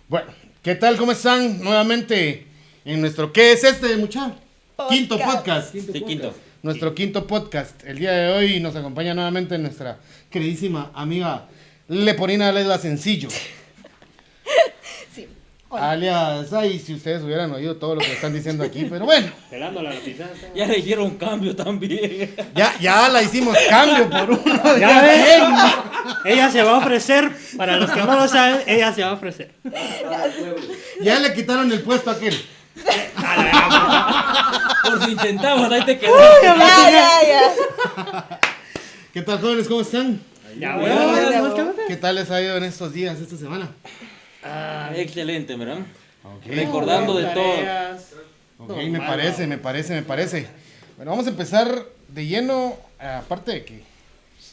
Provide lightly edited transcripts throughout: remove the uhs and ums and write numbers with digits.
Bueno, ¿qué tal? ¿Cómo están? Nuevamente en nuestro ¿qué es este, muchacho? Quinto podcast. Quinto. Nuestro quinto podcast. El día de hoy nos acompaña nuevamente nuestra queridísima amiga Leporina Lesla Sencillo. Sí. Hola. Alias, ay, si ustedes hubieran oído todo lo que están diciendo aquí, pero bueno. Pelando la noticia. Ya le hicieron cambio también. Ya la hicimos cambio por uno de Ya ves, 100. ella se va a ofrecer, para los que no lo saben, ella se va a ofrecer. Ya le quitaron el puesto a aquel. Por si intentamos, ahí te quedó. Ya. ¿Qué tal, jóvenes? ¿Cómo están? Ya, bueno. ¿Qué tal les ha ido en estos días, esta semana? Excelente, ¿verdad? Ok. Recordando de todo. Ok, me parece. Bueno, vamos a empezar de lleno, aparte de que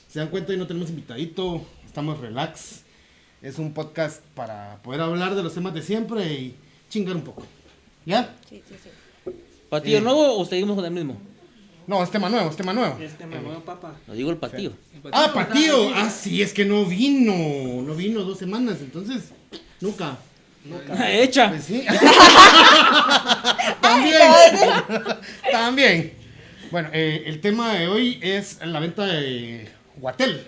se dan cuenta hoy no tenemos invitadito, estamos relax. Es un podcast para poder hablar de los temas de siempre y chingar un poco. ¿Ya? Sí. ¿Patillo nuevo o seguimos con el mismo? No, es tema nuevo. Este me muevo, papá. No digo el patillo. Ah, Patillo. Ah, sí, es que no vino 2 semanas, entonces, nunca. Hecha. Pues sí. También. Bueno, el tema de hoy es la venta de Guatel.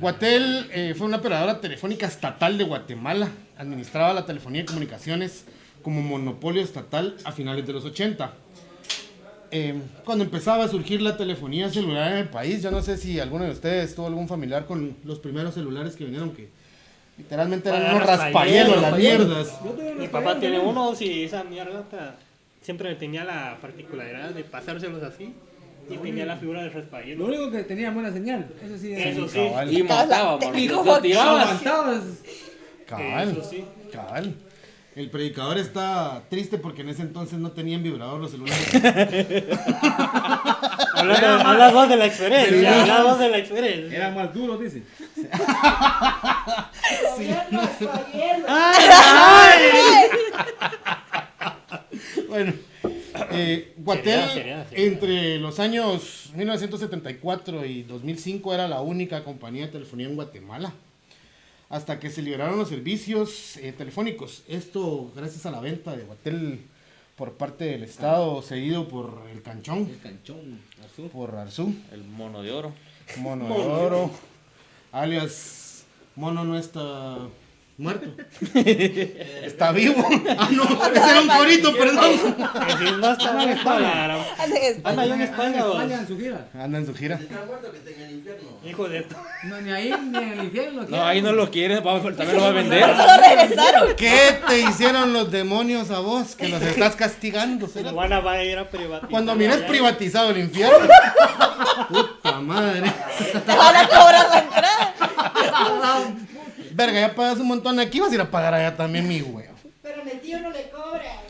Guatel fue una operadora telefónica estatal de Guatemala. Administraba la telefonía y comunicaciones como monopolio estatal a finales de los 80. Cuando empezaba a surgir la telefonía celular en el país, yo no sé si alguno de ustedes tuvo algún familiar con los primeros celulares que vinieron, que literalmente eran unos raspayelos, las mierdas. Mi papá tiene uno, y esa mierda siempre tenía la particularidad de pasárselos así y tenía la figura del Lo respaldo. único que tenía buena señal, eso sí. Eso sí. Cabal. Y mataba, Técnico lo tirabas. Aguantabas. Eso sí. Cabal. El predicador está triste porque en ese entonces no tenían vibrador los celulares. Habla vos de la experiencia. Habla vos de la experiencia. Era más duro, dice. Bueno, Guatel Sería. entre los años 1974 y 2005 era la única compañía de telefonía en Guatemala. Hasta que se liberaron los servicios telefónicos. Esto gracias a la venta de Guatel por parte del Estado, seguido por el Canchón, El canchón, azul. por Arzú, El mono de oro. Mono de Oro, alias Mono no está muerto. Está vivo. Ah, no, ese era un corito, perdón. Que si no está en España. Anda yo en España, vos. España en su gira. Anda en su gira. Hijo de esto. No, ni ahí ni en el infierno. No, ahí no lo quieres, también lo va a vender. Solo regresaron. ¿Qué te hicieron los demonios a vos que los estás castigando? Lo van a ir a privatizar. Cuando mires privatizado el infierno. Puta madre. Te van a cobrar la entrada. Verga, ya pagas un montón aquí, vas a ir a pagar allá también, mi huevo. Pero mi tío no le cobra.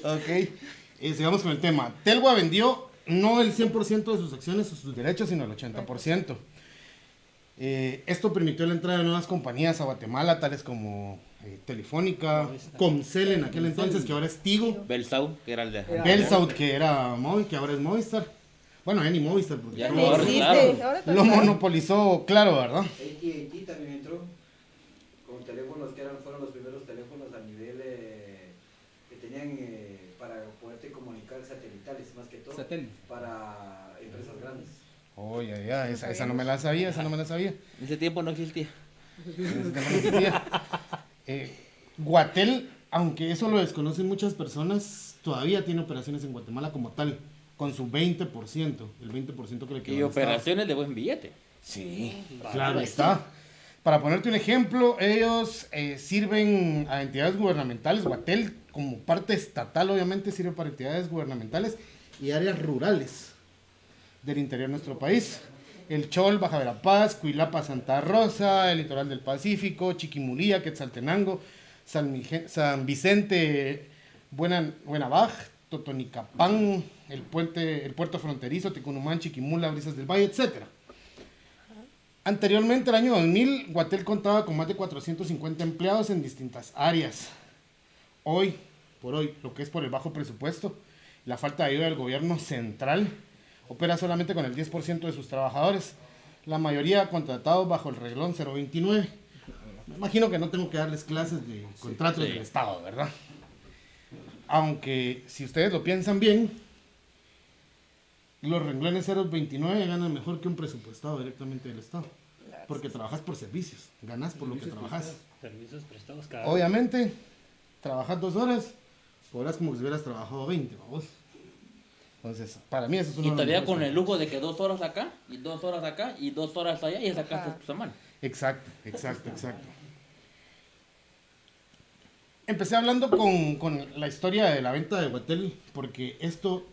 Ok, sigamos con el tema. Telgua vendió no el 100% de sus acciones o sus derechos, sino el 80%. Esto permitió la entrada de nuevas compañías a Guatemala, tales como Telefónica, Comcel en aquel entonces, que ahora es Tigo, Belsau, que era el de. Belsauth, que era Movi, que ahora es Movistar. Bueno, ya ni Movistar, porque Ya No no, existe. claro. Ahora lo monopolizó, claro, ¿verdad? AT&T también entró con teléfonos que fueron los primeros teléfonos a nivel que tenían para poderte comunicar satelitales, más que todo Satélite. para empresas grandes. Oh, ya, esa no me la sabía, En ese tiempo no existía. Guatel, aunque eso lo desconocen muchas personas, todavía tiene operaciones en Guatemala como tal, con su 20%, el 20% que le quedó Y al Estado. operaciones de buen billete. Sí, claro está. Para ponerte un ejemplo, ellos sirven a entidades gubernamentales. Guatel, como parte estatal, obviamente, sirve para entidades gubernamentales y áreas rurales del interior de nuestro país. El Chol, Baja Verapaz, Cuilapa, Santa Rosa, el litoral del Pacífico, Chiquimulía, Quetzaltenango, San Vicente, Buenabaj, Totonicapán, el puerto fronterizo, Tecunumán, Chiquimula, Brisas del Valle, etc. Anteriormente, el año 2000, Guatel contaba con más de 450 empleados en distintas áreas. Hoy por hoy, lo que es por el bajo presupuesto, la falta de ayuda del gobierno central, opera solamente con el 10% de sus trabajadores, la mayoría contratados bajo el reglón 029. Me imagino que no tengo que darles clases de contratos del Estado, ¿verdad? Aunque, si ustedes lo piensan bien, los renglones 029 ganan mejor que un presupuestado directamente del Estado. Porque trabajas por servicios, ganas por lo que trabajas. Servicios prestados cada Obviamente, trabajas 2 horas, cobras como si hubieras trabajado 20, vamos. Entonces, para mí eso es uno Y de los todavía mejores con el lujo de que 2 horas acá, y 2 horas acá, y 2 horas allá, y sacaste tu semana. Exacto. Empecé hablando con la historia de la venta de Guatel, porque esto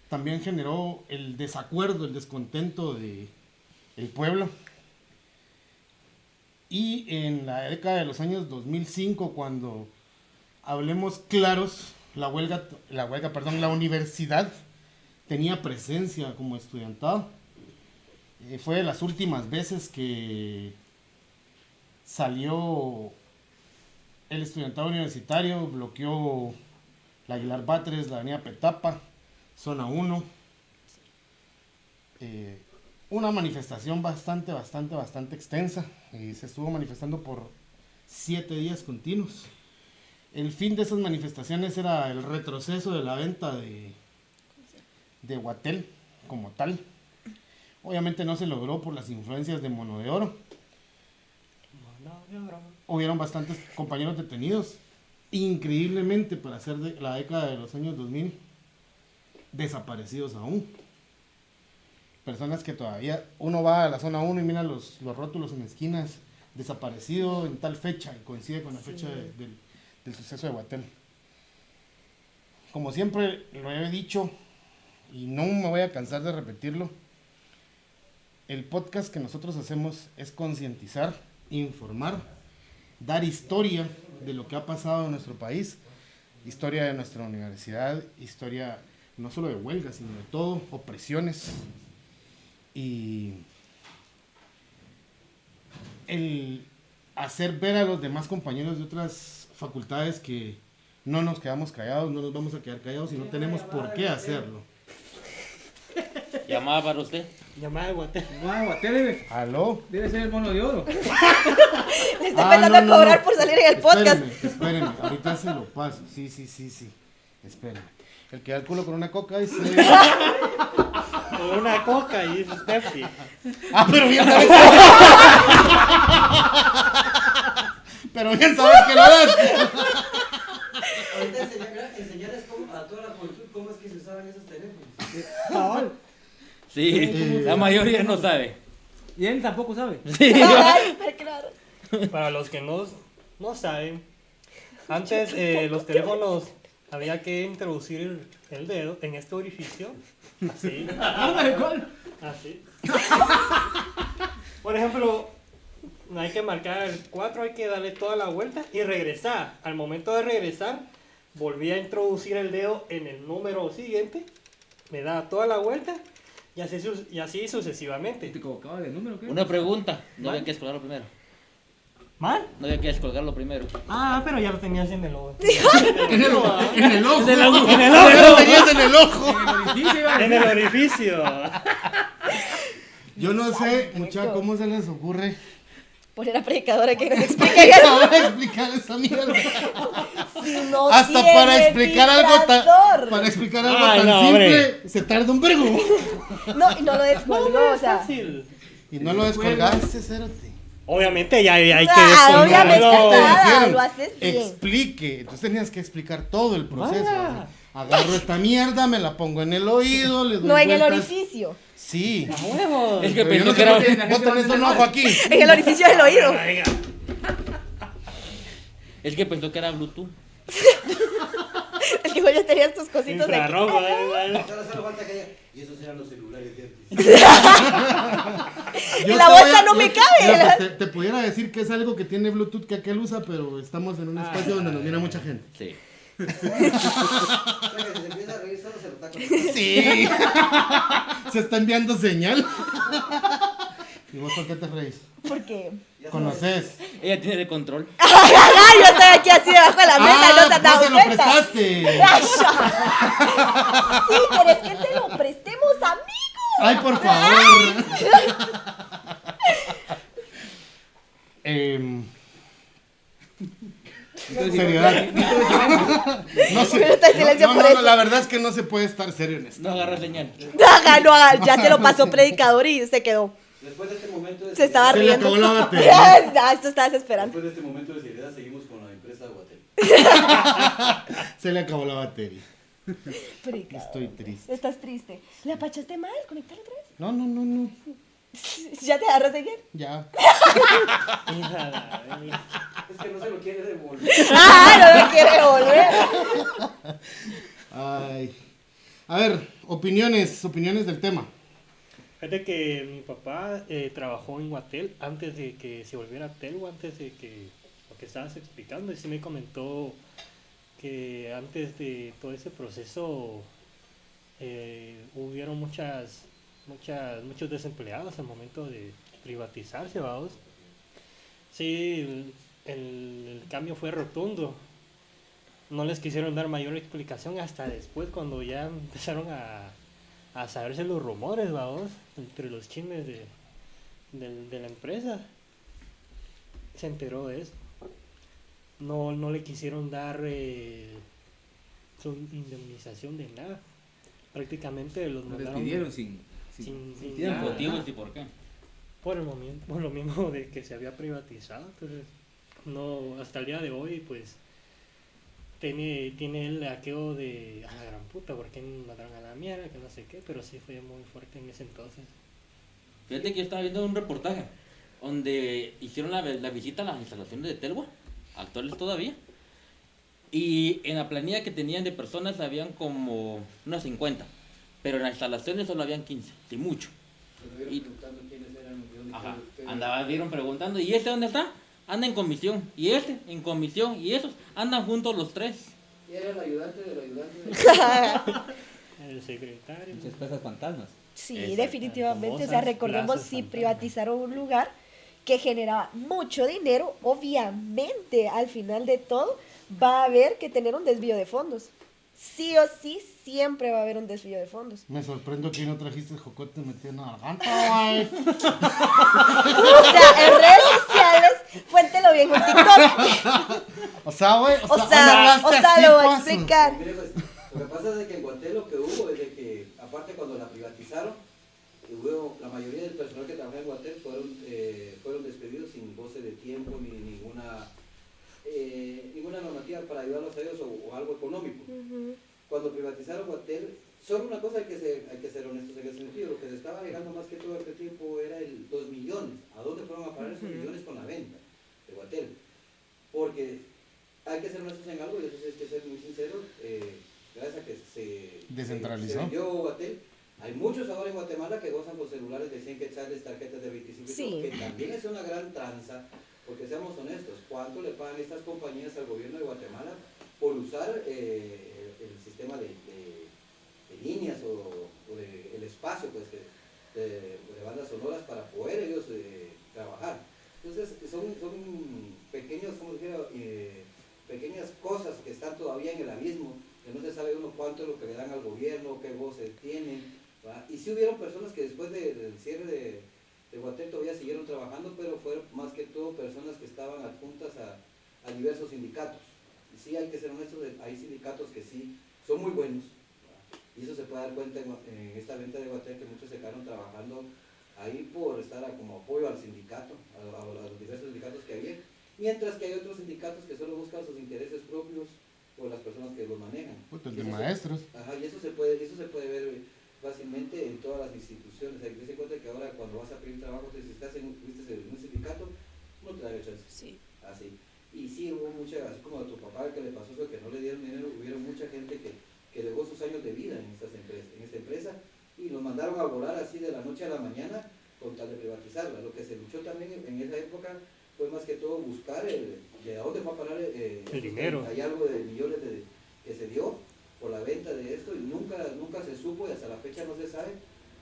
también generó el desacuerdo, el descontento del pueblo. Y en la década de los años 2005, cuando hablemos claros, la universidad tenía presencia como estudiantado. Fue de las últimas veces que salió el estudiantado universitario, bloqueó la Aguilar Batres, la avenida Petapa, zona 1. Una manifestación bastante extensa. Se estuvo manifestando por 7 días continuos. El fin de esas manifestaciones era el retroceso de la venta de Guatel como tal. Obviamente no se logró por las influencias de Mono de Oro. Hubieron bastantes compañeros detenidos. Increíblemente, para ser de la década de los años 2000, desaparecidos aún. Personas que todavía uno va a la zona 1 y mira los rótulos en esquinas, desaparecido en tal fecha, y coincide con la fecha del suceso de Guatel. Como siempre lo he dicho, y no me voy a cansar de repetirlo, el podcast que nosotros hacemos es concientizar, informar, dar historia de lo que ha pasado en nuestro país, historia de nuestra universidad, historia no solo de huelgas, sino de todo, opresiones, y el hacer ver a los demás compañeros de otras facultades que no nos quedamos callados, no nos vamos a quedar callados y no tenemos por qué hacerlo. ¿Llamada para usted? Llamada de Guatel. Ah, Guatel ¿Aló? debe ser el Mono de Oro. Le está empezando a cobrar por salir en el podcast. Espérenme, ahorita se lo paso. Sí. Espérenme. El que da el culo con una coca dice... Con una coca y dices Pepsi. Pero bien sabes que... Pero bien sabes que lo das. Ahorita enseñarles a toda la juventud cómo es que se usaban esos teléfonos. Sí, la mayoría no sabe. Y él tampoco sabe. Ay, pero claro. Para los que no saben, antes los teléfonos había que introducir el dedo en este orificio. Así. Así. Por ejemplo, hay que marcar el 4, hay que darle toda la vuelta y regresar. Al momento de regresar, volví a introducir el dedo en el número siguiente, me daba toda la vuelta y así sucesivamente. ¿Te equivocabas de número qué? Una pregunta, no había que descolgarlo primero. ¿Mal? No había que descolgarlo primero. Ah, pero ya lo tenías en el ojo. En el ojo. En el ojo. Ya lo tenías en el ojo. En el orificio. Yo no sé, muchachos, cómo se les ocurre. Poner a predicadora que nos explique eso. No voy a explicar esa mierda. Si no Hasta tiene para explicar algo vibrador. tan simple, hombre. se tarda un vergo. No, y no lo descolgó, o sea. Fácil. Y no lo descolgaste, cérate. Obviamente ya hay que Ah, obviamente, descolgarlo. nada, lo haces bien. Explique. Entonces tenías que explicar todo el proceso. Agarro esta mierda, me la pongo en el oído, le doy No en el vueltas. orificio. Sí. ¡A huevos! Es que Pero yo pensó no que sé era, por qué vos tenés un ojo aquí. En el orificio del oído. Venga. es que pensó que era Bluetooth. El que vos ya tenías tus cositos de aquí. Infrarrojo. Solo falta que haya. Y esos eran los celulares de antes. Yo En la te bolsa voy a- no me yo- cabe. yo te pudiera decir que es algo que tiene Bluetooth que aquel usa, pero estamos en un espacio donde nos mira mucha gente. Sí. O sea, que si se empieza a reír solo se lo está conectando. Sí. Se está enviando señal. ¿Y vos por qué te reís? Porque Ya ¿Conoces? Ella tiene el control. Ay, yo estoy aquí así debajo de la mesa, no te has no dado se lo cuenta. prestaste. Sí, ¿quieres que te lo prestemos, amigo? Ay, por favor. Seriedad. No sé. Minuto de silencio por eso. La verdad es que no se puede estar serio en esto. No agarra señal. No haga, ya se lo pasó predicador y se quedó. Después de este momento de Se estaba Se le riendo. acabó la batería. Ah, esto estabas esperando. Después de este momento de seriedad seguimos con la empresa Guatel. Se le acabó la batería. Predicador. Estoy triste. Estás triste. ¿La pachaste mal? ¿Conectar otra vez? No. ¿Ya te agarras de ayer? Ya. Es que no se lo quiere devolver. Ah, no me quiere volver. Ay. A ver, opiniones del tema. Fíjate que mi papá trabajó en Guatel antes de que se volviera Telgo, antes de que lo que estabas explicando, y sí me comentó que antes de todo ese proceso hubieron muchos desempleados al momento de privatizarse, vamos. Sí, el cambio fue rotundo. No les quisieron dar mayor explicación hasta después, cuando ya empezaron a saberse los rumores, vamos, entre los chismes de la empresa. Se enteró de eso. No le quisieron dar su indemnización de nada. Prácticamente los Nos mandaron despidieron sin sin tiempo. nada. Motivos y por qué. Por lo mismo de que se había privatizado. Entonces, no, hasta el día de hoy, pues, tiene el aqueo de a la gran puta, ¿por qué me mandaron a la mierda? Que no sé qué, pero sí fue muy fuerte en ese entonces. Fíjate que yo estaba viendo un reportaje donde hicieron la visita a las instalaciones de Telwa, actuales todavía. Y en la planilla que tenían de personas habían como unas 50, pero en las instalaciones solo habían 15, sin mucho. Estuvieron preguntando quiénes eran, de dónde Ajá, quedaron. vieron preguntando, ¿y este dónde está? Anda en comisión, y este en comisión, y esos andan juntos los tres. Y era el ayudante del ayudante. El secretario. Muchas cosas fantasmas. Sí, Exacto. definitivamente. O sea, Famosas recordemos, plazas si fantasma. privatizaron un lugar que generaba mucho dinero, obviamente al final de todo va a haber que tener un desvío de fondos. Sí o sí, siempre va a haber un desvío de fondos. Me sorprendo que no trajiste el jocote metido en la garganta, güey. O sea, en redes sociales, cuéntelo bien en TikTok. O sea, güey. O sea, lo voy a pues. explicar. Mire, pues, lo que pasa es de que en Guatel lo que hubo es de que, aparte cuando la privatizaron, hubo, la mayoría del personal que trabajaba en Guatel fueron despedidos sin goce de tiempo ni ninguna normativa para ayudarlos a ellos o algo económico. Cuando privatizaron Guatel, solo una cosa hay que ser honestos en ese sentido, lo que se estaba llegando más que todo este tiempo era los millones. ¿A dónde fueron a parar esos millones con la venta de Guatel? Porque hay que ser honestos en algo y eso sí hay que ser muy sinceros, gracias a que se Descentralizó. se vendió Guatel. Hay muchos ahora en Guatemala que gozan con celulares de 100 quetzales, tarjetas de 25 Sí. que también es una gran tranza, porque seamos honestos, ¿cuánto le pagan estas compañías al gobierno de Guatemala por usar el sistema de líneas o el espacio pues, de bandas sonoras para poder ellos trabajar? Entonces son pequeños, como dijera, pequeñas cosas que están todavía en el abismo, que no se sabe uno cuánto es lo que le dan al gobierno, qué voces tienen, ¿verdad? Y sí hubieron personas que después del cierre de Guatel todavía siguieron trabajando, pero fueron más que todo personas que estaban adjuntas a diversos sindicatos. Y sí hay que ser honestos, hay sindicatos que sí son muy buenos, ¿verdad? Y eso se puede dar cuenta en esta venta de Guatel, que muchos se quedaron trabajando ahí por estar como apoyo al sindicato, a los diversos sindicatos que había, mientras que hay otros sindicatos que solo buscan sus intereses propios o las personas que los manejan. Puta, el de maestros. Ajá, y eso se puede ver fácilmente en todas las instituciones. Hay que darse cuenta que ahora cuando vas a pedir trabajo, si estás en un sindicato, no te da chance. Sí. Así. Y sí hubo mucha, así como a tu papá que le pasó eso, que no le dieron dinero, hubieron mucha gente que dejó sus años de vida en esta empresa y los mandaron a volar así de la noche a la mañana con tal de privatizarla. Lo que se luchó también en esa época fue más que todo buscar de dónde fue a parar el dinero. Hay algo de millones que se dio por la venta de esto y nunca se supo y hasta la fecha no se sabe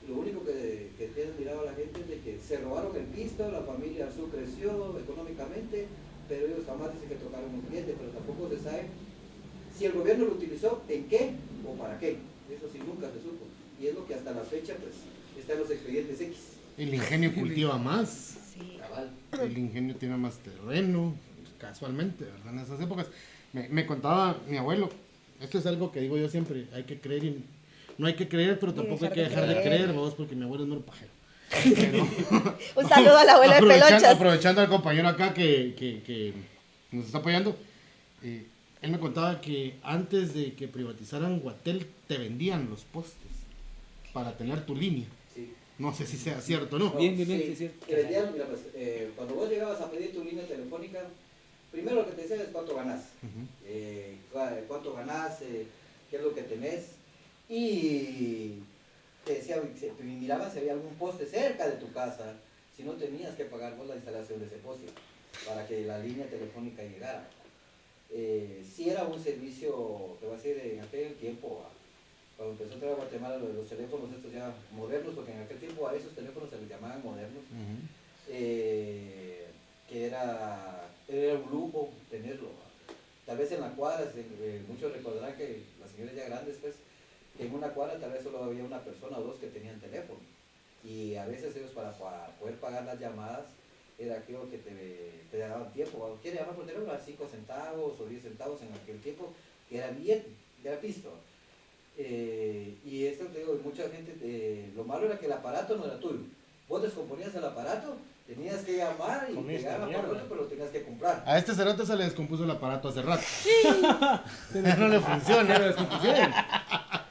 lo único que tiene mirado a la gente es de que se robaron el pisto, la familia Arzú creció económicamente, pero ellos jamás dicen que tocaron un cliente, pero tampoco se sabe si el gobierno lo utilizó, en qué o para qué. Eso sí nunca se supo. Y es lo que hasta la fecha pues está en los expedientes X. El ingenio cultiva más. Sí. Cabal. El ingenio tiene más terreno, casualmente, ¿verdad? En esas épocas. Me contaba mi abuelo, esto es algo que digo yo siempre, hay que creer y no hay que creer, pero tampoco hay que dejar de creer, vamos, porque mi abuelo es mero pajero. Pero, Un saludo a la abuela de Pelonchas. aprovechando al compañero acá que nos está apoyando, él me contaba que antes de que privatizaran Guatel, te vendían los postes para tener tu línea. Sí. No sé si sea cierto o no. Bien, sí, es cierto. Que vendían, mira, pues, cuando vos llegabas a pedir tu línea telefónica, primero lo que te decían es cuánto ganás. Cuánto ganás, qué es lo que tenés. Y te decía, mirabas si había algún poste cerca de tu casa, si no tenías que pagar vos la instalación de ese poste para que la línea telefónica llegara. Sí era un servicio, te voy a decir, en aquel tiempo, cuando empezó a entrar a Guatemala lo de los teléfonos estos ya modernos, porque en aquel tiempo a esos teléfonos se les llamaban modernos, que era un lujo tenerlo. Tal vez en la cuadra, muchos recordarán que las señoras ya grandes, pues, que en una cuadra tal vez solo había una persona o dos que tenían teléfono. Y a veces ellos para poder pagar las llamadas, era aquello que te daban tiempo. ¿Quieres llamar por teléfono? A 5 centavos o 10 centavos en aquel tiempo, que era billete, era pisto. Y esto te digo, mucha gente, lo malo era que el aparato no era tuyo. Vos descomponías el aparato, tenías que llamar y llegar a por otro, pero lo tenías que comprar. A este cerote se le descompuso el aparato hace rato. Ya no le funciona.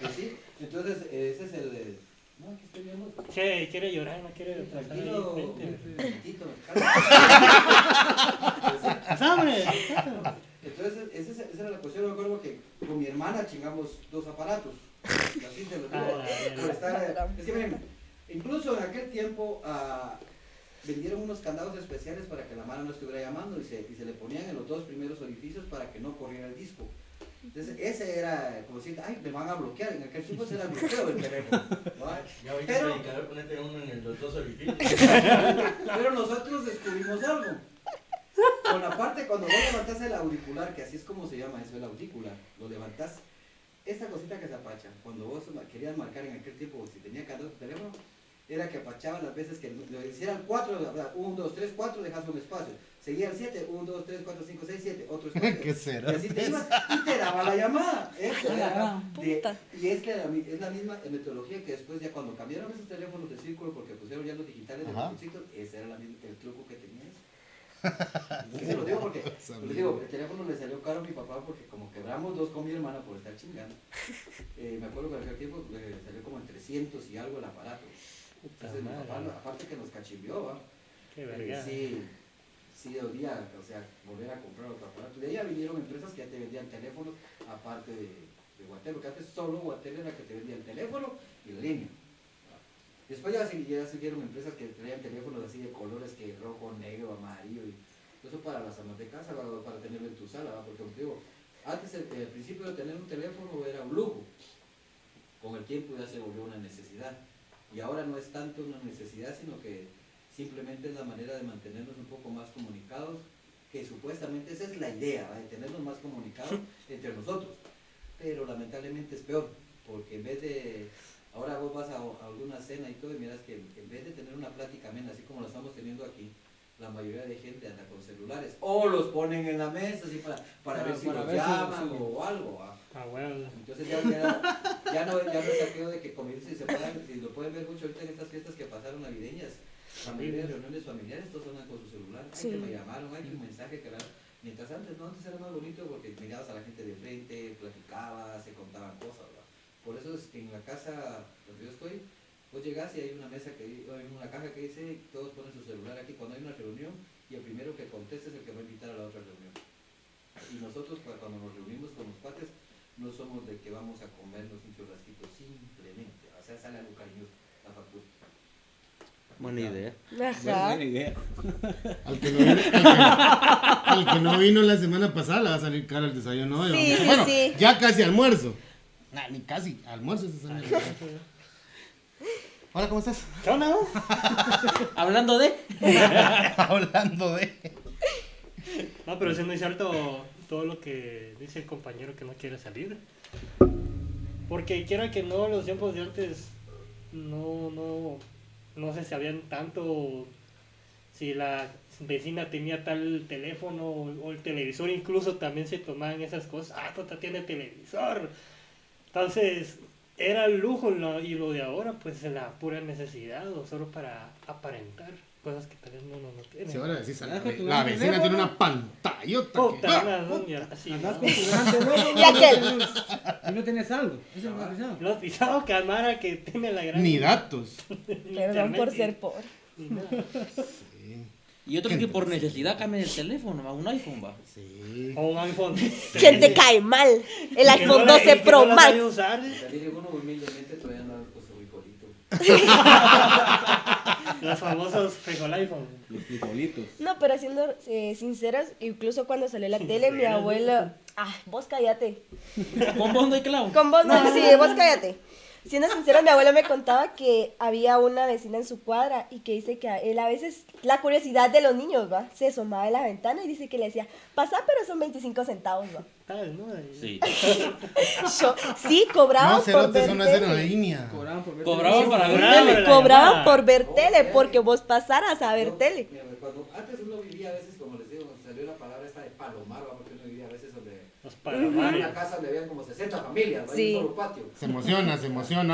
Pues sí, entonces ese es el... No, aquí estoy viendo. Che, quiere llorar, no quiere pasar ahí Tranquilo, enfrente. tantito, ¡Hombre! Entonces, esa era la cuestión. Yo recuerdo que con mi hermana chingamos 2 aparatos. Así te lo digo. Por estar, es que miren, incluso en aquel tiempo vendieron unos candados especiales para que la mano no estuviera llamando y se le ponían en los 2 primeros orificios para que no corriera el disco. Entonces, ese era como decir, ay, me van a bloquear. En aquel tiempo ese era el bloqueo del teléfono. Ya ahorita el predicador ponete uno en los 2 orificios. Pero nosotros descubrimos algo. Con la parte, cuando vos levantás el auricular, que así es como se llama eso, el auricular, lo levantás, esta cosita que se apacha, cuando vos querías marcar en aquel tiempo, si tenía candado tu teléfono, era que apachaba las veces que lo hicieran 4, 1, 2, 3, 4, dejas un espacio. Seguía el 7, 1, 2, 3, 4, 5, 6, 7, otro espacio. ¿Qué será? Y así te ibas y te daba la llamada. Eso era Puta. y es que es la misma metodología que después ya cuando cambiaron esos teléfonos de círculo, porque pusieron ya los digitales de botoncitos, ese era el truco que tenías. Y se lo digo porque, les digo, el teléfono le salió caro a mi papá porque como quebramos 2 con mi hermana por estar chingando, me acuerdo que en aquel tiempo le salió como en 300 y algo el aparato. Entonces mi papá, aparte que nos cachimbió, ¿va? Qué verga. Sí dolía, o sea, volver a comprar otro aparato. De ahí ya vinieron empresas que ya te vendían teléfonos, aparte de Guatel, porque antes solo Guatel era que te vendía el teléfono y la línea. Después ya siguieron empresas que traían teléfonos así de colores que rojo, negro, amarillo, y eso para las amas de casa, para tenerlo en tu sala, ¿va? Porque como te digo, antes el principio de tener un teléfono era un lujo, con el tiempo ya se volvió una necesidad, y ahora no es tanto una necesidad, sino que simplemente es la manera de mantenernos un poco más comunicados, que supuestamente esa es la idea, ¿va? De tenernos más comunicados entre nosotros, pero lamentablemente es peor, porque en vez de... Ahora vos vas a alguna cena y todo y miras que en vez de tener una plática amena, así como lo estamos teniendo aquí, la mayoría de gente anda con celulares. O los ponen en la mesa así para ver si los llaman o algo. Bueno. Entonces ya no es aquello de que conviven y se paran, y lo pueden ver mucho ahorita en estas fiestas que pasaron navideñas, la mayoría de reuniones familiares, todos andan con su celular. Ay, que me llamaron, ay, que un mensaje, que mientras antes era más bonito porque mirabas a la gente de frente, platicabas, se contaban cosas, ¿verdad? Por eso es que en la casa donde yo estoy, vos llegás y hay una mesa hay una caja que dice, todos ponen su celular aquí cuando hay una reunión y el primero que conteste es el que va a invitar a la otra reunión. Y nosotros cuando nos reunimos con los cuates, no somos de que vamos a comernos un churrasquito, simplemente, o sea, sale algo cariñoso, la factura. Buena idea. Ajá. Buena idea. Al que no vino la semana pasada le va a salir caro el desayuno hoy. Sí, Bueno, sí. ya casi almuerzo. Nah, ni casi, almuerzo se sale. Hola, ¿cómo estás? ¿Qué onda, no? Hablando de... Hablando de... No, pero sí es muy cierto todo lo que dice el compañero que no quiere salir. Porque quiera que no, los tiempos de antes no se sabían tanto si la vecina tenía tal teléfono o el televisor, incluso también se tomaban esas cosas. Ah, Tota tiene televisor. Entonces, era el lujo y lo de ahora, pues la pura necesidad o solo para aparentar cosas que tal vez no tiene. Si ahora decís, Deja tu la gran vecina teléfono. tiene una pantallota. Puta, que- no, mira, así, Andás ¿no? con tu gran teléfono Y aquel. y no tienes algo. Eso es lo que pisado. Los pisados que Amara que tiene la gran... Ni datos. Perdón por ser pobre. Ni nada. Sí. Y otros que por necesidad cambian el teléfono, a un iPhone, va. Sí. O un iPhone. ¿Quién te cae mal? El Que iPhone no la- 12 que Pro no la Max. sabe usar. Salir uno humildemente todavía no con su frijolito. Los famosos frijol-iPhone. Los frijolitos. No, pero siendo sinceras, incluso cuando salió la tele, mi abuela... Ah, vos cállate. Con vos no hay clavo. Con vos no, sí, vos cállate. Siendo sincera, mi abuela me contaba que había una vecina en su cuadra y que dice que a él a veces, la curiosidad de los niños, ¿va? Se asomaba de la ventana y dice que le decía, pasa, pero son 25 centavos, ¿va? Tal, ¿no? Sí. Sí, cobraban No, por cerote, ver eso no es tele. aerolínea. Cobraban por ver Cobraban televisión. para ver Cobraban tele. la Cobraban llamada. por ver tele, porque vos pasaras a ver Yo, tele. mira, cuando antes uno vivía a veces, como les digo, salió la palabra esta de palomar, ¿va? Porque uno vivía a veces donde Los en palomarios. una casa donde habían como 60 familias, ¿va? Sí. Y un solo patio. Se emociona,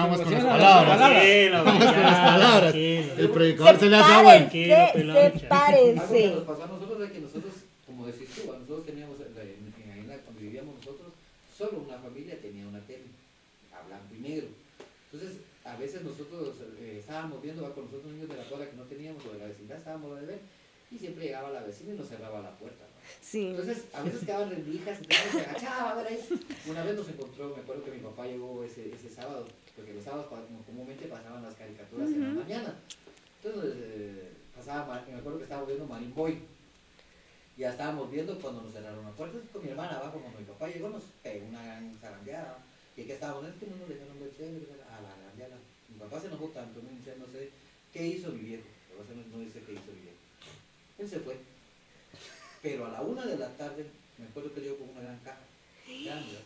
vamos con las emociona, palabras. palabras. Vamos con las palabras. Tranquilo. El predicador se le hace agua. Tranquilo, peloncha. Algo que Sepárense. nos pasó a nosotros es que nosotros, como decís tú, nosotros teníamos, cuando vivíamos nosotros, solo una familia tenía una tele, a blanco y negro. Entonces, a veces nosotros estábamos viendo, con nosotros niños de la cuadra que no teníamos, o de la vecindad, estábamos a ver, y siempre llegaba la vecina y nos cerraba la puerta, ¿no? Sí. Entonces, a veces quedaban rendijas, entonces se agachaba a ver ahí. Una vez nos encontró, me acuerdo que mi papá llegó ese sábado, porque los sábados comúnmente pasaban las caricaturas en la mañana. Entonces, me acuerdo que estábamos viendo Marine Boy. Ya estábamos viendo cuando nos cerraron la puerta. Con mi hermana abajo, cuando mi papá llegó, nos pegó una gran zarandeada. Y aquí estábamos, es que no nos dejaron ver tele, a la zarandeada. Mi papá se enojó tanto, no sé qué hizo mi viejo. Mi papá no dice qué hizo mi viejo. Él se fue. Pero a la 1 de la tarde, me acuerdo que llegó con una gran caja. Grande, ¿verdad?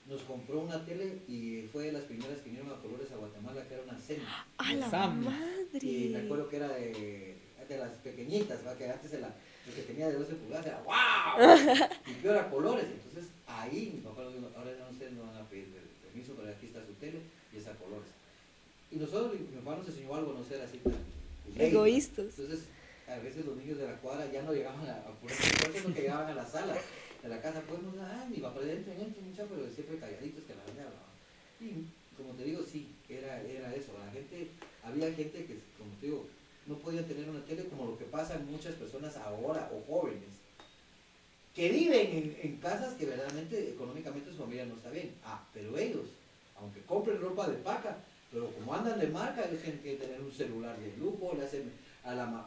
Nos compró una tele y fue de las primeras que vinieron a colores a Guatemala, que era una Sony. ¡A la Sam. Y me madre! acuerdo que era de las pequeñitas, ¿va? Que antes el que tenía de 12 pulgadas era ¡wow! Y peor a colores. Entonces ahí mi papá nos dijo, ahora no, ustedes no van a pedir permiso, pero aquí está su tele y es a colores. Y nosotros, mi papá nos enseñó algo, no ser así tan Egoístas. Entonces, a veces los niños de la cuadra ya no llegaban a poner su puerta, sino que llegaban a la sala de la casa, pues, no, ay, mi papá, entren, muchachos, pero siempre calladitos que la gente hablaba. Y como te digo, sí, era eso. Había gente que, como te digo, no podía tener una tele como lo que pasa en muchas personas ahora, o jóvenes, que viven en casas que verdaderamente económicamente su familia no está bien. Pero ellos, aunque compren ropa de paca, pero como andan de marca, ellos tienen que tener un celular de lujo, le hacen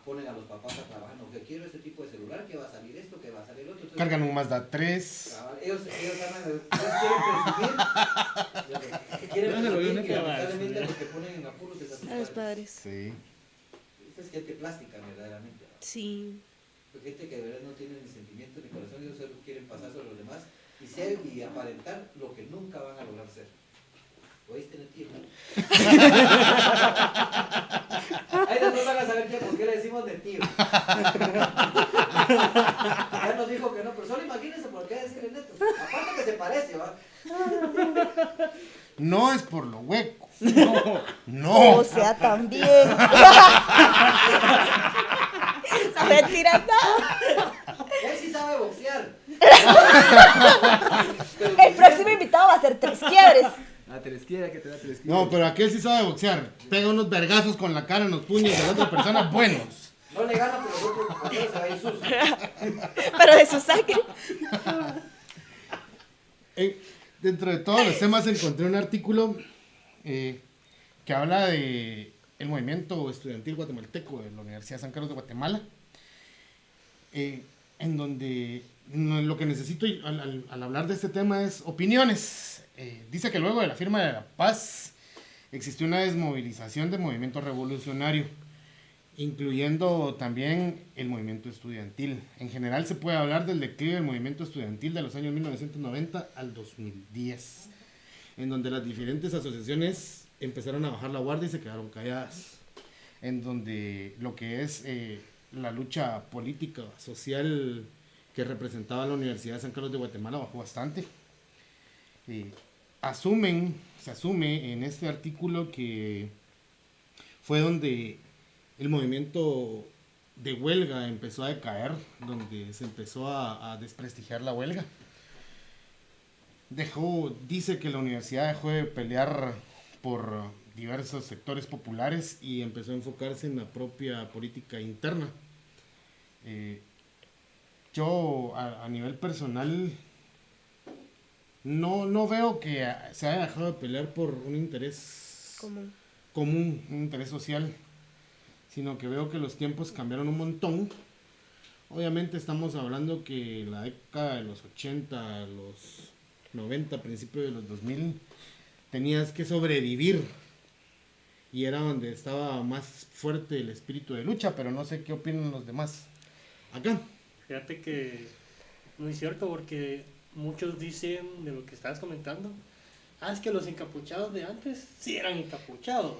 ponen a los papás a trabajar, no, que quiero este tipo de celular, que va a salir esto, que va a salir otro. Entonces, Cargan un Mazda 3. cabal, ellos quieren No se lo vio, presumir, y neta. lamentablemente los que ponen en apuros es a sus A los padres. padres. Sí. Esta es gente plástica, verdaderamente. ¿No? Sí. Porque gente que de verdad no tiene ni sentimientos ni corazón, ellos solo quieren pasar sobre los demás y ser y aparentar lo que nunca van a lograr ser. ¿Oíste, Netío? Ahí después van a saber por qué le decimos Netío. Ya nos dijo que no, pero solo imagínense por qué decirle Neto. Aparte que se parece, ¿va? No es por lo hueco. O No. sea, también. ¿Sabe tirar nada? Él sí sabe boxear. El próximo invitado va a ser Tres Quiebres. La telesquiera que te da telesquiera. No, pero aquel sí sabe boxear. Pega unos vergazos con la cara en los puños de la otra persona buenos. No le gana, pero el otro compañero se va a ir sucio. Pero de su sangre. Dentro de todos los temas encontré un artículo que habla de el movimiento estudiantil guatemalteco de la Universidad de San Carlos de Guatemala, en donde lo que necesito al hablar de este tema es opiniones. Dice que luego de la firma de la paz existió una desmovilización del movimiento revolucionario, incluyendo también el movimiento estudiantil. En general se puede hablar del declive del movimiento estudiantil de los años 1990 al 2010, en donde las diferentes asociaciones empezaron a bajar la guardia y se quedaron calladas, en donde lo que es la lucha política, social que representaba la Universidad de San Carlos de Guatemala bajó bastante. Se asume en este artículo que fue donde el movimiento de huelga empezó a decaer, donde se empezó a desprestigiar la huelga. Dice que la universidad dejó de pelear por diversos sectores populares y empezó a enfocarse en la propia política interna. Yo a nivel personal no veo que se haya dejado de pelear por un interés común, un interés social, sino que veo que los tiempos cambiaron un montón. Obviamente estamos hablando que la década de los 80, los 90, principios de los 2000, tenías que sobrevivir y era donde estaba más fuerte el espíritu de lucha, pero no sé qué opinan los demás acá. Fíjate que no es cierto, porque muchos dicen de lo que estabas comentando, es que los encapuchados de antes sí eran encapuchados,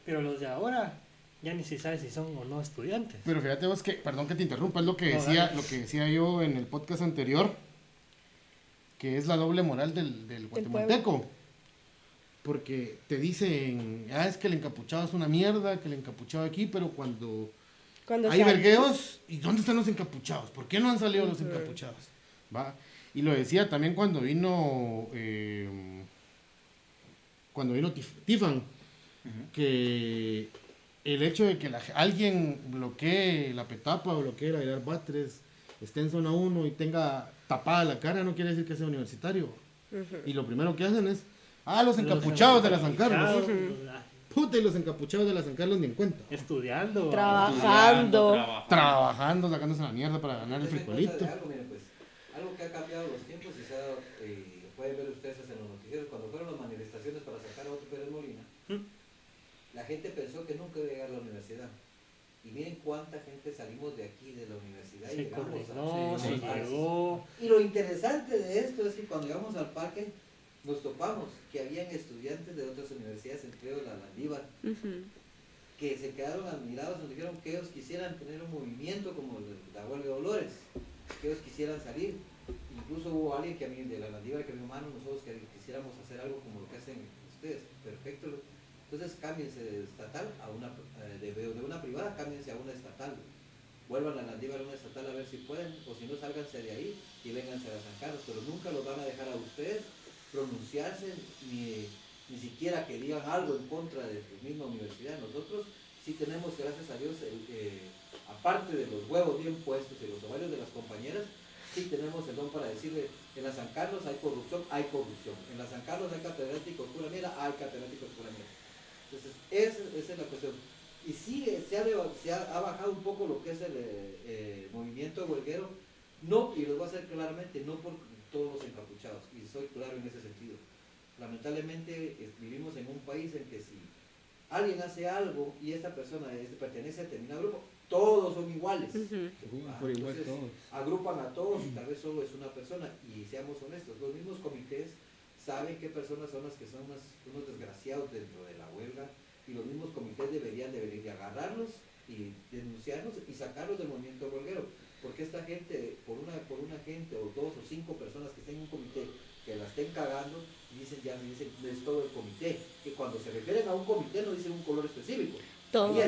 pero los de ahora ya ni se sabe si son o no estudiantes. Pero fíjate vos que, perdón que te interrumpa, es lo que decía yo en el podcast anterior, que es la doble moral del guatemalteco. Porque te dicen, es que el encapuchado es una mierda, que el encapuchado aquí, pero cuando hay vergueos, ¿y dónde están los encapuchados? ¿Por qué no han salido los encapuchados? ¿Va? Y lo decía también cuando vino Tifan, que el hecho de que alguien bloquee la Petapa o bloquee la Aguilar Batres, esté en zona 1 y tenga tapada la cara, no quiere decir que sea universitario. Y lo primero que hacen es, los encapuchados de la San Carlos. Puta, y los encapuchados de la San Carlos ni en cuenta. Estudiando. Trabajando. Sacándose la mierda para ganar el frijolito. Algo que ha cambiado los tiempos y se ha dado, pueden ver ustedes en los noticieros, cuando fueron las manifestaciones para sacar a Otto Pérez Molina, la gente pensó que nunca iba a llegar a la universidad. Y miren cuánta gente salimos de aquí, de la universidad, y llegamos Y lo interesante de esto es que cuando llegamos al parque, nos topamos que habían estudiantes de otras universidades, entre ellos la Landívar, que se quedaron admirados, nos dijeron que ellos quisieran tener un movimiento como la huelga de Dolores, que ellos quisieran salir. Incluso hubo alguien que a mí de la Landívar que me dijo, nosotros que quisiéramos hacer algo como lo que hacen ustedes. Perfecto. Entonces cámbiense de estatal a de una privada, cámbiense a una estatal. Vuelvan a la Landívar a una estatal a ver si pueden, o si no, sálganse de ahí y vénganse a San Carlos, pero nunca los van a dejar a ustedes pronunciarse, ni siquiera que digan algo en contra de su misma universidad. Nosotros sí tenemos, gracias a Dios, aparte de los huevos bien puestos y los ovarios de las compañeras, sí tenemos el don para decirle, en la San Carlos hay corrupción, en la San Carlos hay catedráticos pura mierda, hay catedráticos pura mierda. Entonces, esa es la cuestión. Y sí, se ha bajado un poco lo que es el movimiento huelguero, no, y lo voy a hacer claramente, no por todos los encapuchados, y soy claro en ese sentido. Lamentablemente vivimos en un país en que si alguien hace algo y esta persona pertenece a determinado grupo, todos son iguales. Por igual todos. Agrupan a todos y tal vez solo es una persona. Y seamos honestos, los mismos comités saben qué personas son las que son unos desgraciados dentro de la huelga, y los mismos comités deberían de agarrarlos y denunciarlos y sacarlos del movimiento huelguero. Porque esta gente, por una gente o 2 o 5 personas que estén en un comité que la estén cagando, dicen es todo el comité, que cuando se refieren a un comité no dicen un color específico.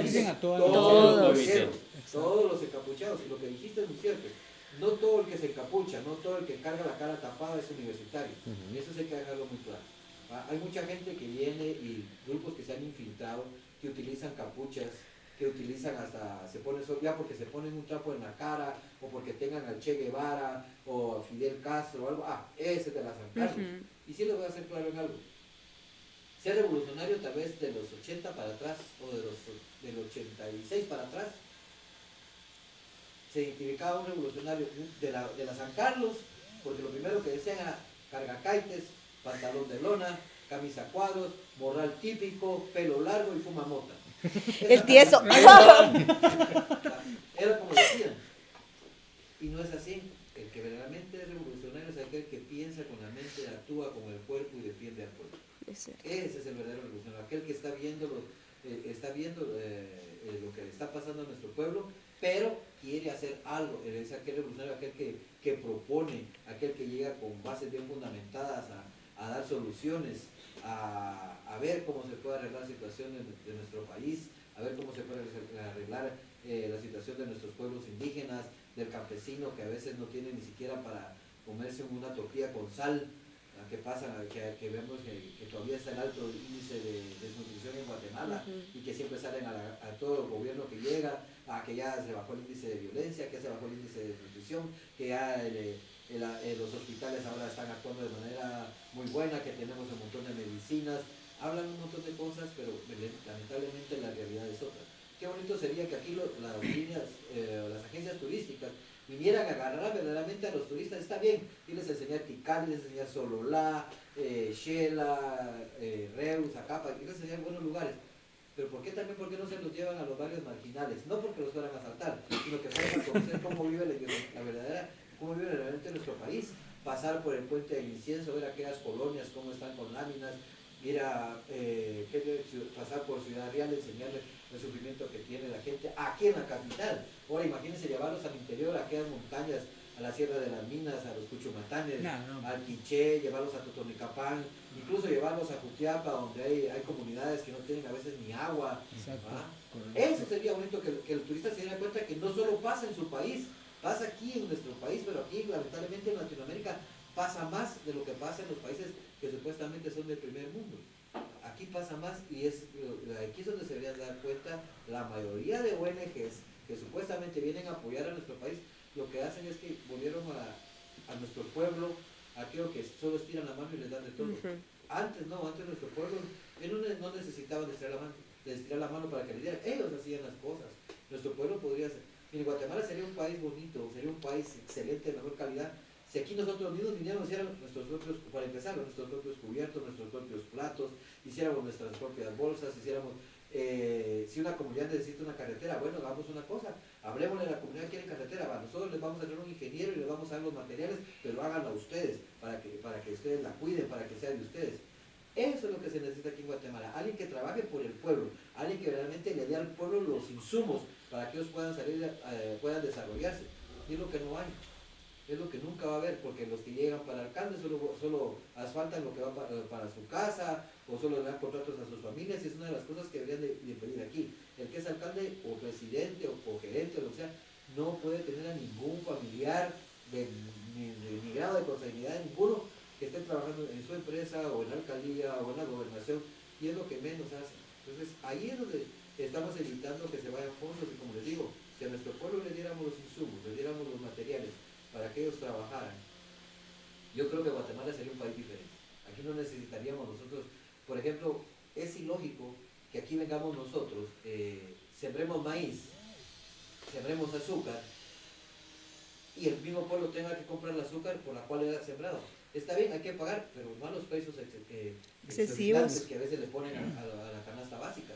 Dicen a todos los encapuchados. Y lo que dijiste es muy cierto, no todo el que se encapucha, no todo el que carga la cara tapada es universitario. Y eso sí hay que dejarlo muy claro. Hay mucha gente que viene y grupos que se han infiltrado, que utilizan capuchas, que utilizan se ponen ya porque se ponen un trapo en la cara, o porque tengan al Che Guevara, o a Fidel Castro, o algo, ese es de la San Carlos. Y sí les voy a hacer claro en algo. Ser revolucionario tal vez de los 80 para atrás, o del 86 para atrás, se identificaba un revolucionario de la San Carlos, porque lo primero que decían era cargacaites, pantalón de lona, camisa a cuadros, morral típico, pelo largo y fuma mota. El tieso. Era como decían. Y no es así. El que verdaderamente es revolucionario es aquel que piensa con la mente, actúa con el cuerpo y defiende al pueblo. Ese es el verdadero revolucionario, aquel que está viendo lo que está pasando en nuestro pueblo, pero quiere hacer algo. Es aquel revolucionario, aquel que propone, aquel que llega con bases bien fundamentadas a dar soluciones, a ver cómo se puede arreglar la situación de nuestro país, a ver cómo se puede arreglar la situación de nuestros pueblos indígenas, del campesino que a veces no tiene ni siquiera para comerse una tortilla con sal, que pasa, que vemos que todavía está el alto índice de desnutrición en Guatemala y que siempre salen a todo el gobierno que llega, a que ya se bajó el índice de violencia, que se bajó el índice de desnutrición, que ya los hospitales ahora están actuando de manera muy buena, que tenemos un montón de medicinas, hablan un montón de cosas, pero lamentablemente la realidad es otra. Qué bonito sería que aquí las líneas, las agencias turísticas vinieran a agarrar verdaderamente a los turistas. Está bien, y les enseñar Tikal, les enseñar Sololá, Xela, Reus, Acapa, y les enseñar buenos lugares. Pero ¿por qué no se los llevan a los barrios marginales? No porque los fueran a asaltar, sino que fueran a conocer cómo vive cómo vive realmente nuestro país. Pasar por el puente del incienso, ver aquellas colonias, cómo están con láminas, ir a pasar por Ciudad Real, enseñarles el sufrimiento que tiene la gente aquí en la capital. Ahora imagínense llevarlos al interior, a aquellas montañas, a la Sierra de las Minas, a los Cuchumatanes, al Quiché, llevarlos a Totonicapán, incluso llevarlos a Jutiapa, donde hay comunidades que no tienen a veces ni agua. Eso sería bonito, que el turista se diera cuenta que no solo pasa en su país, pasa aquí en nuestro país, pero aquí lamentablemente en Latinoamérica pasa más de lo que pasa en los países que supuestamente son del primer mundo. Aquí pasa más y aquí es donde se deberían dar cuenta la mayoría de ONGs que supuestamente vienen a apoyar a nuestro país. Lo que hacen es que volvieron a nuestro pueblo aquello que solo estiran la mano y les dan de todo. Antes nuestro pueblo no necesitaban de estirar la mano para que le dieran, ellos hacían las cosas. Nuestro pueblo podría ser, mire, Guatemala sería un país bonito, sería un país excelente, de mejor calidad, si aquí nosotros mismos viniéramos, hiciéramos nuestros propios, para empezar, nuestros propios cubiertos, nuestros propios platos, hiciéramos nuestras propias bolsas, si una comunidad necesita una carretera, bueno, hagamos una cosa, hablemosle a la comunidad que quiere carretera, nosotros les vamos a traer un ingeniero y les vamos a dar los materiales, pero háganlo a ustedes, para que ustedes la cuiden, para que sea de ustedes. Eso es lo que se necesita aquí en Guatemala, alguien que trabaje por el pueblo, alguien que realmente le dé al pueblo los insumos para que ellos puedan salir, puedan desarrollarse. Y es lo que no hay. Es lo que nunca va a haber, porque los que llegan para alcalde solo asfaltan lo que va para su casa, o solo le dan contratos a sus familias, y es una de las cosas que deberían de pedir aquí. El que es alcalde, o presidente, o gerente, o lo que sea, no puede tener a ningún familiar ni grado de consanguinidad ninguno que esté trabajando en su empresa, o en la alcaldía, o en la gobernación, y es lo que menos hace. Entonces, ahí es donde estamos evitando que se vayan fondos, y como les digo, si a nuestro pueblo le diéramos los insumos, le diéramos los materiales, para que ellos trabajaran, yo creo que Guatemala sería un país diferente. Aquí no necesitaríamos nosotros, por ejemplo, es ilógico que aquí vengamos nosotros, sembremos maíz, sembremos azúcar, y el mismo pueblo tenga que comprar el azúcar por la cual era sembrado. Está bien, hay que pagar, pero no a los precios excesivos que a veces le ponen a la canasta básica.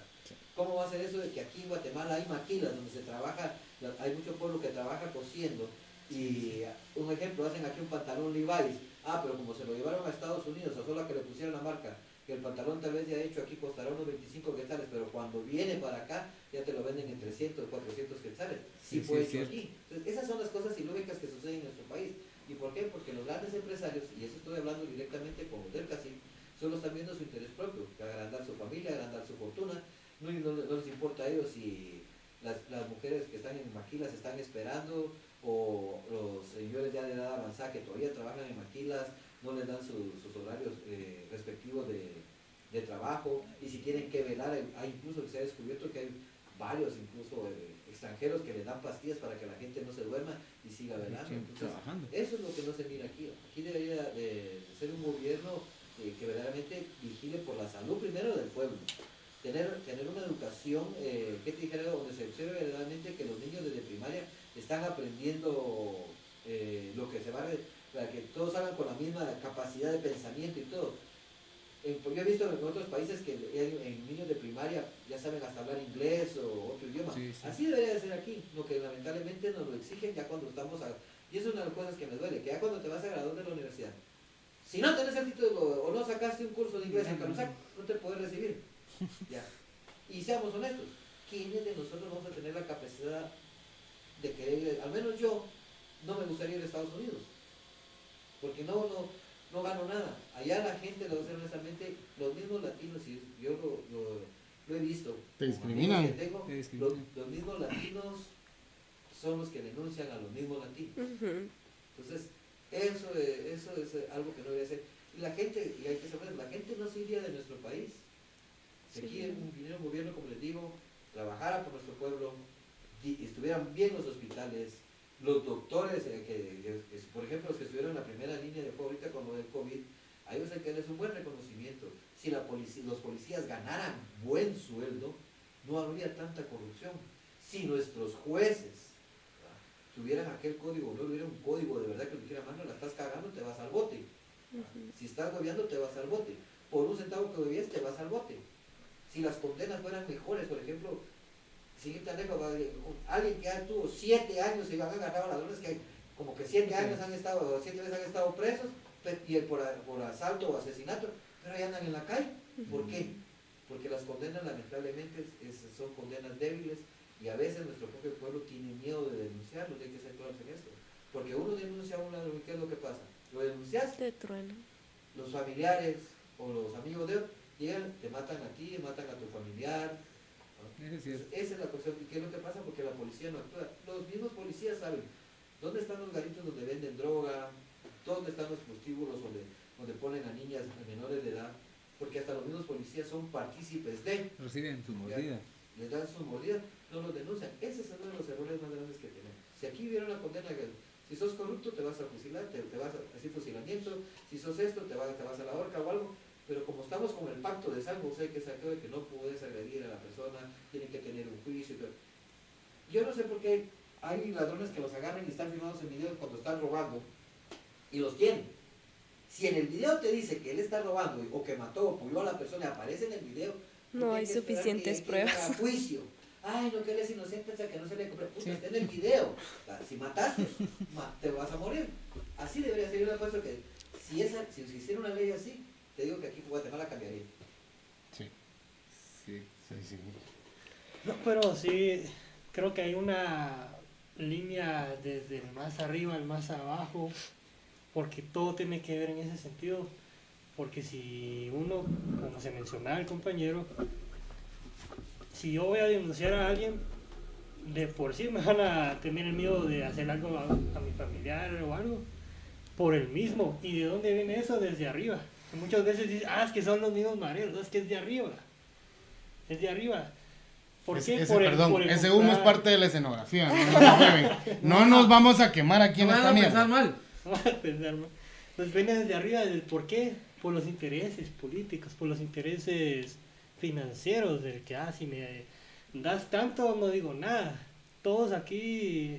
¿Cómo va a ser eso de que aquí en Guatemala hay maquilas donde se trabaja, hay mucho pueblo que trabaja cosiendo? Y un ejemplo, hacen aquí un pantalón Levi's, pero como se lo llevaron a Estados Unidos, a solo que le pusieron la marca, que el pantalón tal vez ya hecho aquí costará unos 25 quetzales, pero cuando viene para acá ya te lo venden en 300 o 400 quetzales, sí fue hecho aquí. Entonces esas son las cosas ilógicas que suceden en nuestro país. ¿Y por qué? Porque los grandes empresarios, y eso estoy hablando directamente con los del CACIF, solo están viendo su interés propio, agrandar su familia, agrandar su fortuna, no les importa a ellos si las mujeres que están en maquilas están esperando, o los señores ya de edad avanzada que todavía trabajan en maquilas, no les dan sus horarios respectivos de trabajo, y si tienen que velar, hay incluso que se ha descubierto que hay varios incluso extranjeros que le dan pastillas para que la gente no se duerma y siga velando. Entonces, eso es lo que no se mira aquí. Aquí debería de ser un gobierno que verdaderamente vigile por la salud primero del pueblo. Tener una educación, que te dijera, donde se observe verdaderamente que los niños desde primaria están aprendiendo lo que se va a ver, para que todos hagan con la misma capacidad de pensamiento y todo. Yo he visto en otros países que en niños de primaria ya saben hasta hablar inglés o otro idioma. Sí, sí. Así debería de ser aquí, lo que lamentablemente nos lo exigen ya cuando estamos y eso es una de las cosas que me duele, que ya cuando te vas a graduar de la universidad, si no tenés el título o no sacaste un curso de inglés en Calusac, no te puedes recibir. Ya. Y seamos honestos, ¿quiénes de nosotros vamos a tener la capacidad de querer ir? Al menos yo no me gustaría ir a Estados Unidos, porque no gano nada. Allá la gente, lo voy a decir honestamente, los mismos latinos, y yo lo he visto. Te discriminan. Que tengo, Te discriminan. los mismos latinos son los que denuncian a los mismos latinos. Ujú. Entonces, eso es algo que no debe ser. Y la gente, y hay que saber, la gente no se iría de nuestro país. Si aquí viniera un gobierno, como les digo, trabajara por nuestro pueblo, y estuvieran bien los hospitales, los doctores, por ejemplo, los que estuvieron en la primera línea de fuego ahorita con lo del COVID, a ellos hay que darles un buen reconocimiento. Si los policías ganaran buen sueldo, no habría tanta corrupción. Si nuestros jueces tuvieran aquel código, no hubiera un código de verdad que dijera, mano, la estás cagando, te vas al bote. Si estás gobeando, te vas al bote. Por un centavo que bebías, te vas al bote. Si las condenas fueran mejores, por ejemplo, siguiente anécdota, alguien que ya tuvo 7 años y van a agarrar a ladrones que como que 7 años han estado, 7 veces han estado presos, y por asalto o asesinato, pero ya andan en la calle. ¿Por qué? Porque las condenas lamentablemente son condenas débiles y a veces nuestro propio pueblo tiene miedo de denunciarlo, hay que ser claros en esto. Porque uno denuncia a un ladrón, ¿qué es lo que pasa? Lo denuncias, De trueno. los familiares o los amigos de él llegan, te matan a ti, matan a tu familiar. ¿No? Eso es cierto. Esa es la cuestión. ¿Y qué es lo que pasa? Porque la policía no actúa. Los mismos policías saben dónde están los garitos donde venden droga, dónde están los prostíbulos donde ponen a niñas menores de edad, porque hasta los mismos policías son partícipes de, Reciben su mordida. les dan sus mordidas, no los denuncian. Ese es uno de los errores más grandes que tenemos. Si aquí hubiera una condena, si sos corrupto te vas a fusilar, te vas a hacer fusilamiento, si sos esto te vas a la horca o algo, pero como estamos con el pacto de San José, que sacó de que no puedes agredir a la persona, tienen que tener un juicio y todo. Yo no sé por qué hay ladrones que los agarran y están filmados en video cuando están robando y los tienen. Si en el video te dice que él está robando o que mató o puyó a la persona y aparece en el video, No hay suficientes pruebas. A juicio. Ay, no, que él es inocente hasta que no se le compre. Puta, está en el video. Si mataste, te vas a morir. Así debería ser. Yo le apuesto que si se hiciera una ley así, te digo que aquí Guatemala cambiaría. Sí. Sí. Sí. No, pero sí, creo que hay una línea desde el más arriba al más abajo, porque todo tiene que ver en ese sentido. Porque si uno, como se mencionaba el compañero, si yo voy a denunciar a alguien, de por sí me van a tener el miedo de hacer algo a mi familiar o algo, por el mismo. ¿Y de dónde viene eso? Desde arriba. Muchas veces dicen, es que son los mismos mareros, no, es que es de arriba. Es de arriba. ¿Por qué? Ese humo es parte de la escenografía, no nos mueven. No nos vamos a quemar aquí en esta mierda. mal. Pues viene desde arriba, del por qué, por los intereses políticos, por los intereses financieros, del que, si me das tanto, no digo nada. Todos aquí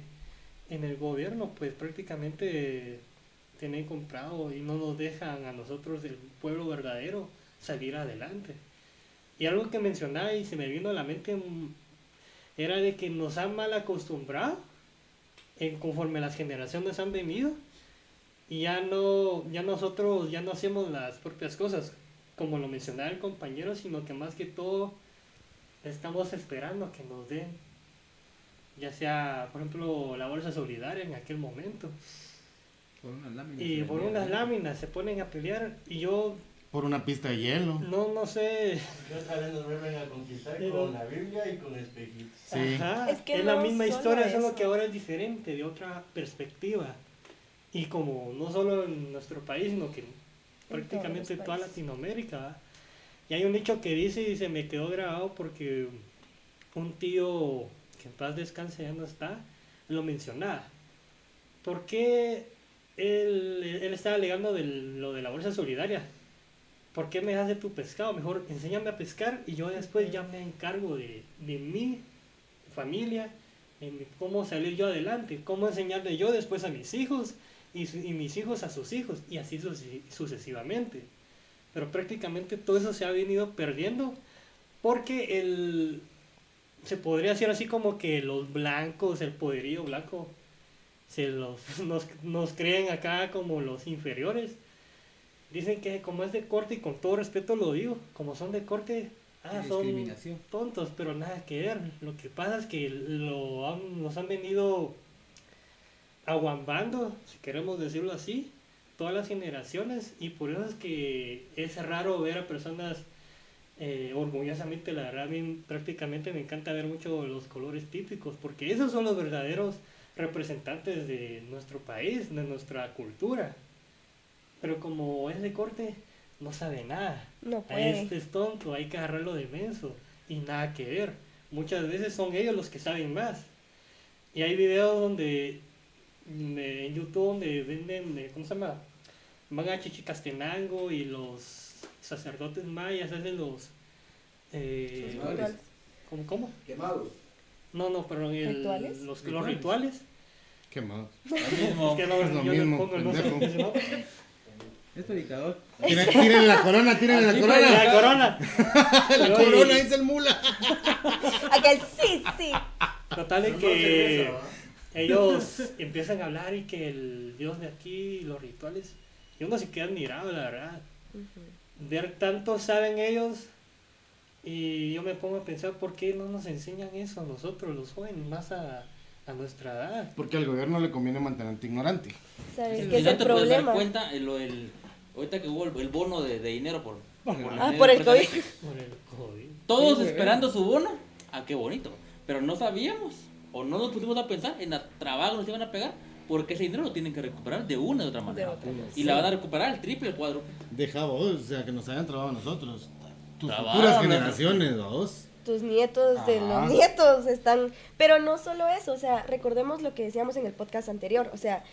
en el gobierno, pues prácticamente tienen comprado y no nos dejan a nosotros, el pueblo verdadero, salir adelante. Y algo que mencionaba y se me vino a la mente era de que nos han mal acostumbrado conforme las generaciones han venido y ya nosotros ya no hacemos las propias cosas como lo mencionaba el compañero, sino que más que todo estamos esperando que nos den, ya sea por ejemplo la bolsa solidaria en aquel momento, Por unas láminas. y por unas láminas se ponen a pelear y yo Por una pista de hielo. no sé. Y otra vez nos vuelven a conquistar Pero- con la Biblia y con espejitos. Sí. Ajá, Es que es la no misma solo historia, solo eso. que ahora es diferente, de otra perspectiva. Y como no solo en nuestro país, sino que prácticamente en los toda países. Latinoamérica. ¿Va? Y hay un dicho que dice, y se me quedó grabado porque un tío, que en paz descanse ya no está, lo mencionaba. ¿Por qué él estaba alegando lo de la bolsa solidaria? ¿Por qué me das de tu pescado? Mejor enséñame a pescar y yo después ya me encargo de mi familia, cómo salir yo adelante, cómo enseñarle yo después a mis hijos y mis hijos a sus hijos y así sucesivamente. pero prácticamente todo eso se ha venido perdiendo porque se podría decir así como que los blancos, el poderío blanco, nos creen acá como los inferiores. Dicen que como es de corte, y con todo respeto lo digo, como son de corte, son Discriminación. tontos, pero nada que ver. Lo que pasa es que nos han venido aguambando, si queremos decirlo así, todas las generaciones, y por eso es que es raro ver a personas orgullosamente, la verdad, a mí prácticamente me encanta ver mucho los colores típicos, porque esos son los verdaderos representantes de nuestro país, de nuestra cultura. Pero como es de corte, no sabe nada. No A puede. este es tonto, hay que agarrarlo de menso, y nada que ver. Muchas veces son ellos los que saben más. Y hay videos donde en YouTube donde venden, ¿cómo se llama? Van a Chichicastenango y los sacerdotes mayas hacen los... Rituales. ¿Cómo? Quemados. No, pero ¿Rituales? los rituales. Qué mal. Lo mismo. Es que no, Es lo yo le mismo, pongo el nombre, pendejo. si no- Es predicador. Tírenle la corona, tírenle la Así corona. La corona. La corona, dice el mula. Aquel sí. Total de No que cerveza, ¿va? ellos empiezan a hablar y que el dios de aquí, los rituales, y uno se queda admirado, la verdad. Ver tanto saben ellos, y yo me pongo a pensar por qué no nos enseñan eso a nosotros, los jóvenes, más a nuestra edad. Porque al gobierno le conviene mantenerte ignorante. ¿Sabes Si qué es no el te puedes dar problema? cuenta, ahorita que hubo el bono de dinero por Por el COVID. Por el COVID. Todos Sí, esperando su bono. Ah, qué bonito. Pero no sabíamos, o no nos pusimos a pensar, en el trabajo nos iban a pegar, porque ese dinero lo tienen que recuperar de una de otra manera. otra manera. Y la van a recuperar el triple, el cuádruple. Deja vos, o sea, que nos hayan trabado a nosotros. Tus Trabajo, futuras ¿no? generaciones, vos. Tus nietos de Ajá. los nietos están... Pero no solo eso, o sea, recordemos lo que decíamos en el podcast anterior, o sea,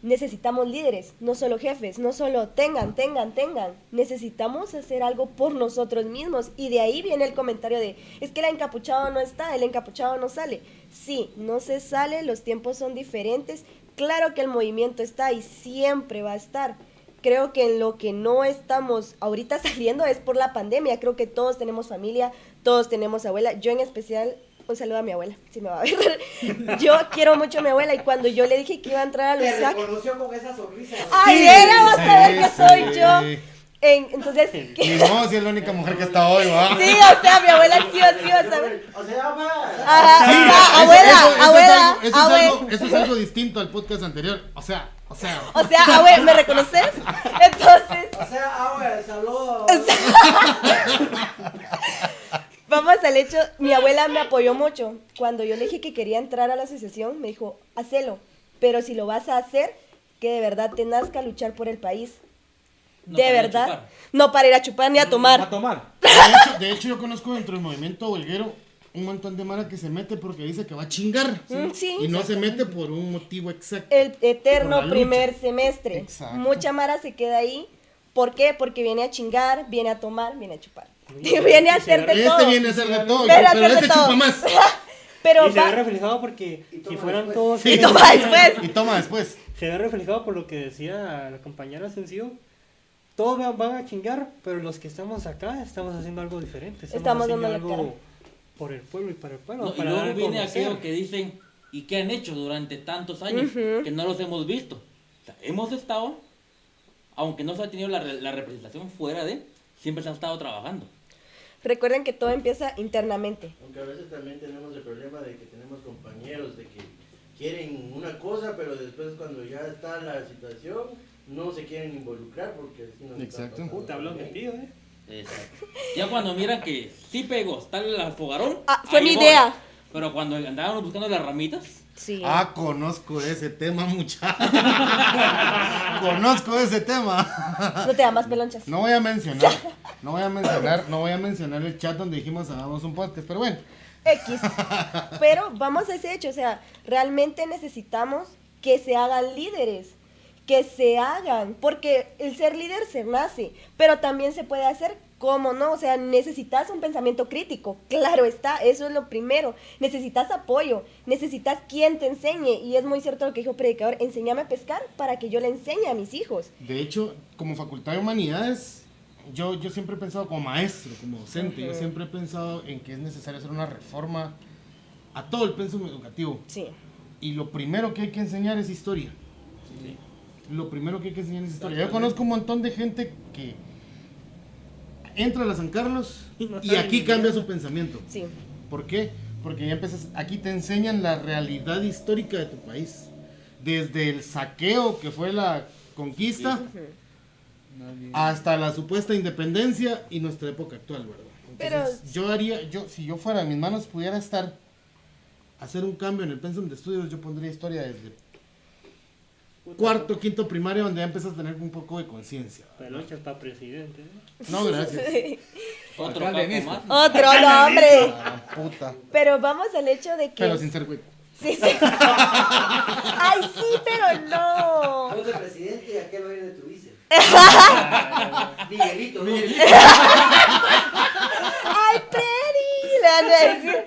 necesitamos líderes, no solo jefes, no solo tengan. Necesitamos hacer algo por nosotros mismos, y de ahí viene el comentario de, es que el encapuchado no está, el encapuchado no sale. Sí, no se sale, los tiempos son diferentes, claro que el movimiento está y siempre va a estar. Creo que en lo que no estamos ahorita saliendo es por la pandemia. Creo que todos tenemos familia, todos tenemos abuela. Yo en especial, un saludo a mi abuela, si me va a ver. Yo quiero mucho a mi abuela, y cuando yo le dije que iba a entrar a Te Lusac, reconoció con esa sonrisa. ¡ay, era! Vas a ver que soy yo. Sí. Entonces, Y no, si es la única mujer que está hoy, va. sí, o sea, mi abuela sí o sí va a saber. O sea, más. Ajá, Sí, o sea, eso- abuela, eso abuela, es algo- abuela. eso es algo distinto al podcast anterior. O sea. O sea, abuela, ¿me reconoces? Entonces, O sea, güey, saludos. vamos al hecho, mi abuela me apoyó mucho. Cuando yo le dije que quería entrar a la asociación, me dijo, hacelo, pero si lo vas a hacer, que de verdad te nazca luchar por el país. No De para ir a verdad. chupar. No para ir a chupar ni a A tomar. tomar. De hecho, yo conozco dentro del movimiento huelguero un montón de mara que se mete porque dice que va a chingar. Sí. Y no se mete por un motivo exacto. El Por la eterno lucha. primer semestre. Exacto. Mucha mara se queda ahí. ¿Por qué? Porque viene a chingar, viene a tomar, viene a chupar. Viene a hacer de todo. Este viene a hacer de todo, Viene a pero hacer de este todo. chupa más. Pero Y se ve va, reflejado porque Y si toma fueran después. todos... y toma después. Y toma después. Se ve reflejado por lo que decía la compañera Ascensión. Todos van a chingar, pero los que estamos acá estamos haciendo algo diferente. Estamos haciendo dando la cara. por el pueblo y para el pueblo. No, y para dar luego a viene conocer. aquello que dicen, ¿y qué han hecho durante tantos años? Ujú. Que no los hemos visto. O sea, hemos estado, aunque no se ha tenido la representación fuera de, siempre se han estado trabajando. Recuerden que todo empieza internamente. Aunque a veces también tenemos el problema de que tenemos compañeros de que quieren una cosa, pero después cuando ya está la situación, no se quieren involucrar porque así nos está Exacto. pasando Puta, hablo también. metido, Exacto. Ya cuando miran que sí pegó, está el fogarón. Ah, fue ahí mi voy. idea. Pero cuando andábamos buscando las ramitas, Sí. Ah, conozco ese tema, muchacho. Conozco ese tema. No te da más pelonchas. No voy a mencionar el chat donde dijimos hagamos un podcast, pero bueno. X. Pero vamos a ese hecho, o sea, realmente necesitamos que se hagan líderes, que se hagan, porque el ser líder se nace, pero también se puede hacer, ¿cómo no? O sea, necesitas un pensamiento crítico, claro está, eso es lo primero, necesitas apoyo, necesitas quien te enseñe, y es muy cierto lo que dijo Predicador, enséñame a pescar para que yo le enseñe a mis hijos. De hecho, como Facultad de Humanidades, yo siempre he pensado como maestro, como docente, yo siempre he pensado en que es necesario hacer una reforma a todo el pensum educativo. Sí. Y lo primero que hay que enseñar es historia. Lo primero que hay que enseñar es historia. Yo conozco un montón de gente que entra a la San Carlos y aquí cambia su pensamiento. Sí. ¿Por qué? Porque ya empiezas, aquí te enseñan la realidad histórica de tu país. Desde el saqueo que fue la conquista hasta la supuesta independencia y nuestra época actual, ¿verdad? Entonces, si yo fuera en mis manos, pudiera hacer un cambio en el pensum de estudios, yo pondría historia desde cuarto, quinto primaria, donde ya empiezas a tener un poco de conciencia. Peluche para presidente. No, gracias. Otro Alcalde papo Nesco. más. Otro nombre. Ah, puta. Pero vamos al hecho de que... Pero sin ser güey. Sí, sí. Ay, sí, pero no. Vos de presidente y aquel va a ir de tu vice. Miguelito, ¿no? Ay, Peri. Le van a decir.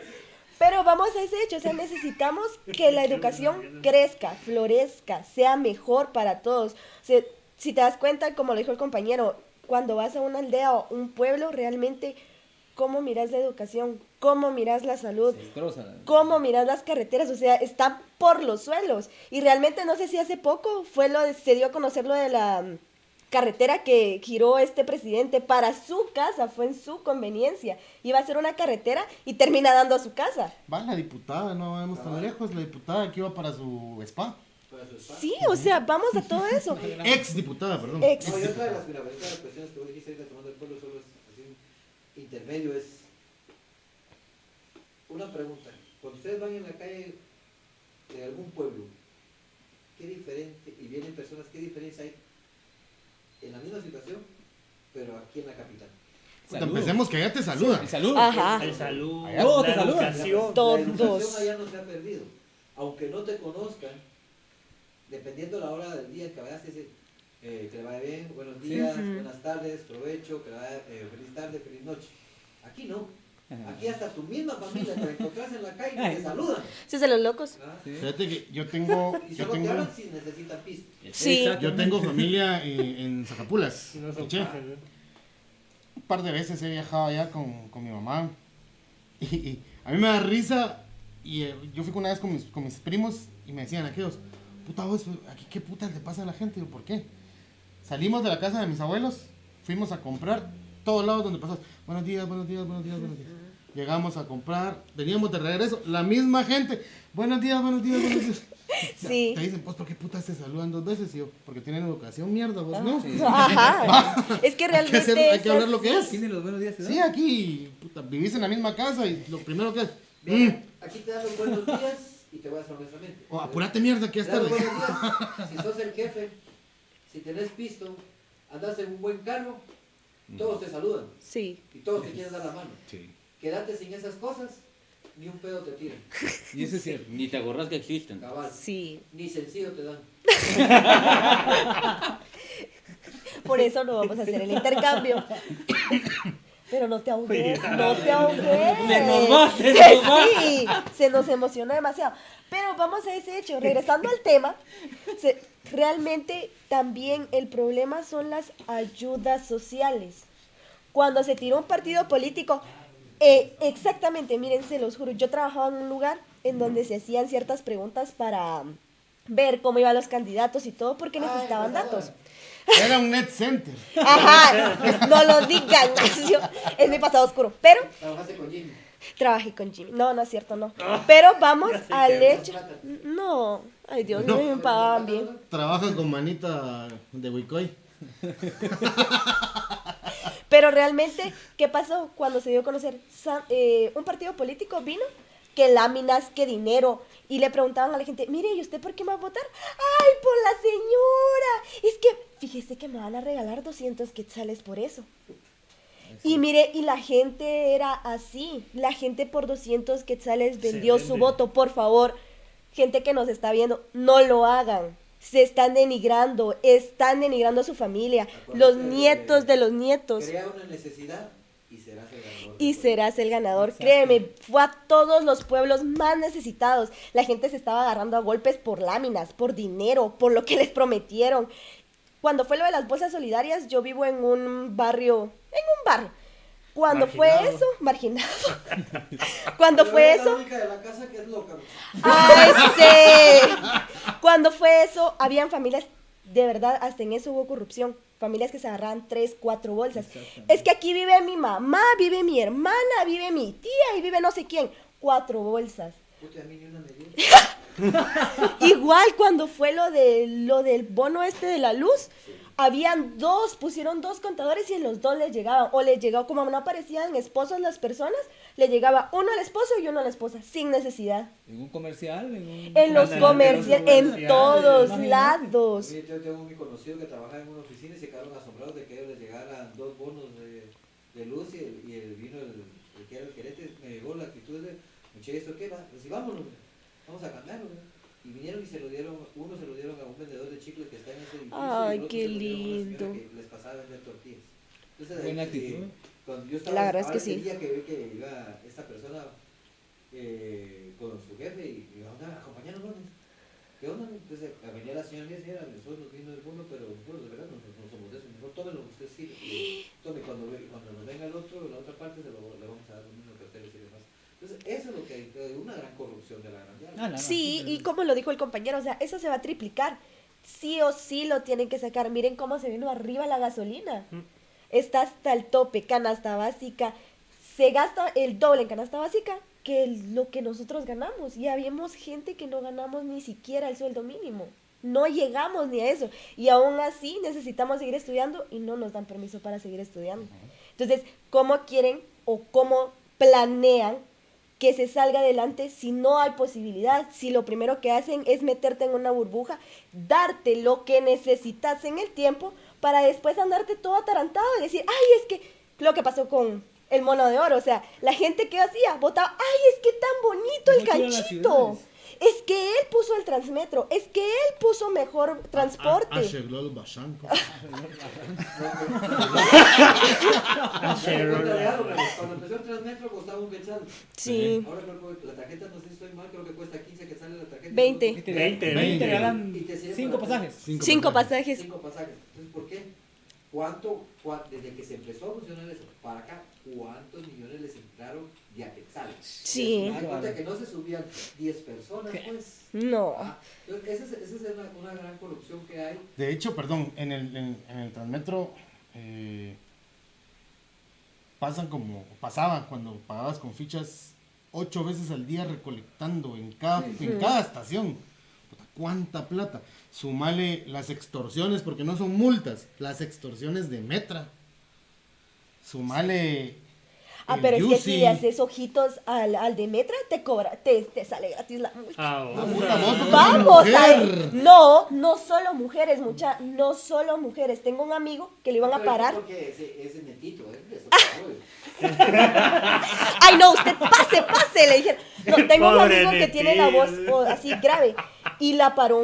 Pero vamos a ese hecho, o sea, necesitamos que la educación crezca, florezca, sea mejor para todos. O sea, si te das cuenta, como lo dijo el compañero, cuando vas a una aldea o un pueblo, realmente, ¿cómo miras la educación? ¿Cómo miras la salud? ¿Cómo miras las carreteras? O sea, están por los suelos. Y realmente, no sé si hace poco se dio a conocer lo de la carretera que giró este presidente para su casa, fue en su conveniencia. Iba a ser una carretera y termina dando a su casa. Va la diputada, no vamos tan lejos, la diputada que iba para su spa. Sí, o sea, vamos a todo eso. Ex diputada, perdón. Ex. No, y otra de las cuestiones que vos dijiste ahorita tomando el pueblo solo es así, intermedio es una pregunta. Cuando ustedes van en la calle de algún pueblo, ¿qué diferente, y vienen personas, qué diferencia hay en la misma situación, pero aquí en la capital? Empecemos que allá te saludan. El saludo. Ajá. El salud, Todos la te saludan. educación. Todos. La educación allá no se ha perdido. Aunque no te conozcan, dependiendo la hora del día que vayas, que le vaya bien, buenos días, buenas tardes, provecho, que le vaya feliz tarde, feliz noche. Aquí no. Aquí hasta tu misma familia te encontrás en la calle y te saludan. Sí, de los locos. ¿Ah? Fíjate que yo tengo, Y solo te hablan si necesitan pisto. Sí. yo tengo familia en Zacapulas. Si no son Che, pajas, ¿no? un par de veces he viajado allá con mi mamá. Y a mí me da risa. Y yo fui una vez con mis primos y me decían aquellos, puta vos, aquí qué puta le pasa a la gente. Y yo, ¿por qué? Salimos de la casa de mis abuelos, fuimos a comprar, todos lados donde pasas, buenos días, buenos días, buenos días, buenos días. Llegamos a comprar, veníamos de regreso, la misma gente, buenos días, buenos días, buenos días. Sí. Te dicen, pues, ¿por qué putas te saludan dos veces? Y yo, porque tienen educación, mierda, vos no. Ajá. Es que Hay que, realmente hay que hablar lo que es. ¿Tiene los buenos días? Sí, aquí, puta, vivís en la misma casa y lo primero que es, Bien, aquí te dan los buenos días y te voy a decir honestamente. oh, apurate mierda, que ya es Te dan los tarde. buenos días. Si sos el jefe, si tenés pisto, andas en un buen carro, todos te saludan Sí. y todos te quieren dar la mano. Sí. Quédate sin esas cosas, ni un pedo te tiran. Y eso es cierto. Ni te acordás que existen. Cabal. Sí. Ni sencillo te dan. Por eso no vamos a hacer el intercambio. Pero no te ahogues, no te ahogues. Se nos va, se nos va. Sí, se nos emociona demasiado. Pero vamos a ese hecho, regresando al tema, realmente también el problema son las ayudas sociales. Cuando se tiró un partido político, exactamente, miren, se los juro, yo trabajaba en un lugar en donde se hacían ciertas preguntas para ver cómo iban los candidatos y todo, porque necesitaban datos. Era un net center. Ajá, pues no lo digan, es mi pasado oscuro. Pero Trabajaste con Jimmy. trabajé con Jimmy. No, no es cierto, no. Pero vamos Ya sé al que hecho. No, ay Dios mío, me pagaban bien. Trabajan con manita de Wicoy. Pero realmente, ¿qué pasó cuando se dio a conocer? Un partido político vino, que láminas, que dinero, y le preguntaban a la gente, mire, ¿y usted por qué me va a votar? ¡Ay, por la señora! Es que, fíjese que me van a regalar 200 quetzales por eso. Y mire, y la gente era así, la gente por 200 quetzales vendió su vende. voto, por favor, gente que nos está viendo, no lo hagan. Se están denigrando a su familia, los nietos de los nietos. Crea una necesidad y serás el ganador. Y serás el ganador, créeme, fue a todos los pueblos más necesitados. La gente se estaba agarrando a golpes por láminas, por dinero, por lo que les prometieron. Cuando fue lo de las bolsas solidarias, yo vivo en un barrio. Cuando fue Marginado. eso, marginado. Cuando fue Es eso, la única de la casa que es loca. ¡ay, sí! Cuando fue eso, habían familias, de verdad, hasta en eso hubo corrupción. Familias que se agarraban 3, 4 bolsas. Es que aquí vive mi mamá, vive mi hermana, vive mi tía y vive no sé quién. 4 bolsas. Puta, a mí ni una me dio. Igual cuando fue lo del bono este de la luz, habían 2, pusieron 2 contadores y en los 2 les llegaban, o les llegaba, como no aparecían esposos las personas, le llegaba uno al esposo y uno a la esposa, sin necesidad. En un comercial, En los Ándale, comerciales, en comerciales, todos imagínate. lados. Oye, yo tengo un conocido que trabajaba en una oficina y se quedaron asombrados de que a ellos les llegaran 2 bonos de luz y vino el que era el gerente, me llegó la actitud de, muchacho, ¿esto qué va? Pues vámonos, vamos a cambiarlo. Y vinieron y se lo dieron, uno se lo dieron a un vendedor de chicles que está en ese edificio. Ay, y el otro qué se lo dieron a una señora lindo. que les pasaba a vender tortillas. Entonces, Buena actitud. cuando yo estaba, La verdad es que ahora el sí. día que vi que iba esta persona con su jefe y me dijo, anda, acompáñanos. ¿Qué onda? Entonces venía la señora y me decía, nosotros nos vino el bono, pero nosotros de verdad no somos de eso. Mejor tomen lo que usted sirve. Tome, cuando nos venga el otro, la otra parte, le vamos a dar lo mismo que a ustedes y demás. Entonces, eso es lo que hay, una gran corrupción de la gran. Sí, y como lo dijo el compañero, o sea, eso se va a triplicar. Sí o sí lo tienen que sacar. Miren cómo se vino arriba la gasolina. Está hasta el tope, canasta básica. Se gasta el doble en canasta básica que lo que nosotros ganamos. Y habíamos gente que no ganamos ni siquiera el sueldo mínimo. No llegamos ni a eso. Y aún así necesitamos seguir estudiando y no nos dan permiso para seguir estudiando. Entonces, ¿cómo quieren o cómo planean que se salga adelante si no hay posibilidad? Si lo primero que hacen es meterte en una burbuja, darte lo que necesitas en el tiempo para después andarte todo atarantado y decir, ay, es que lo que pasó con el mono de oro, o sea, la gente que hacía, votaba, ay, es que tan bonito el No quiero las canchito, ciudades. es que él puso el Transmetro, es que él puso mejor transporte. Arregló el Bashanco. Cuando empezó el Transmetro costaba un quetzal. Sí, Ahora creo que la tarjeta, no sé si estoy mal, creo que cuesta 15 quetzales la tarjeta. 20. Y te 20, te regalan Y te sirve 5 para- pasajes. 5 pasajes. 5 pasajes. Entonces, ¿por qué? Desde que se empezó a funcionar eso para acá, ¿cuántos millones les entraron de a quetzales? Sí. Me di cuenta que no se subían 10 personas, pues. No. Entonces, esa es una gran corrupción que hay. De hecho, perdón, en el Transmetro pasaban cuando pagabas con fichas 8 veces al día recolectando en cada estación. Puta, ¿cuánta plata? Sumale las extorsiones, porque no son multas, las extorsiones de Metra. Sumale Ah, el pero es que si Yusi. le haces ojitos al de Metra, te sale gratis la multa. Ah, Ah, bueno. puta, vos, porque Vamos sos a mujer. no solo mujeres, no solo mujeres. Tengo un amigo que le iban a Pero es parar. porque ese netito, eso es Ay, no, usted pase, le dijeron. No, tengo un Pobre amigo que tiene la voz Netillo. así grave. Y la paró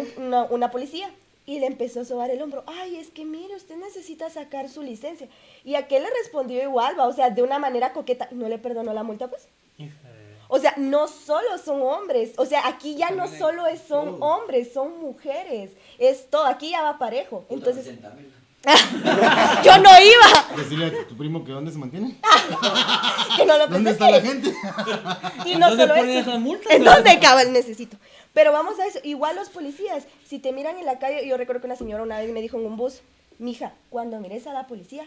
una policía. Y le empezó a sobar el hombro. Ay, es que mire, usted necesita sacar su licencia. Y aquel le respondió igual, va, o sea, de una manera coqueta. ¿No le perdonó la multa, pues? O sea, no solo son hombres. O sea, aquí ya no solo son hombres, son mujeres. Es todo, aquí ya va parejo. Entonces, 60,000. yo no iba. Decirle a tu primo que dónde se mantiene. Que no lo ¿Dónde pensé. está la gente? Y no ¿Dónde solo ponen eso. esas multas? ¿En dónde cabal necesito? Pero vamos a eso. Igual los policías, si te miran en la calle, yo recuerdo que una señora una vez me dijo en un bus, mija, cuando mires a la policía,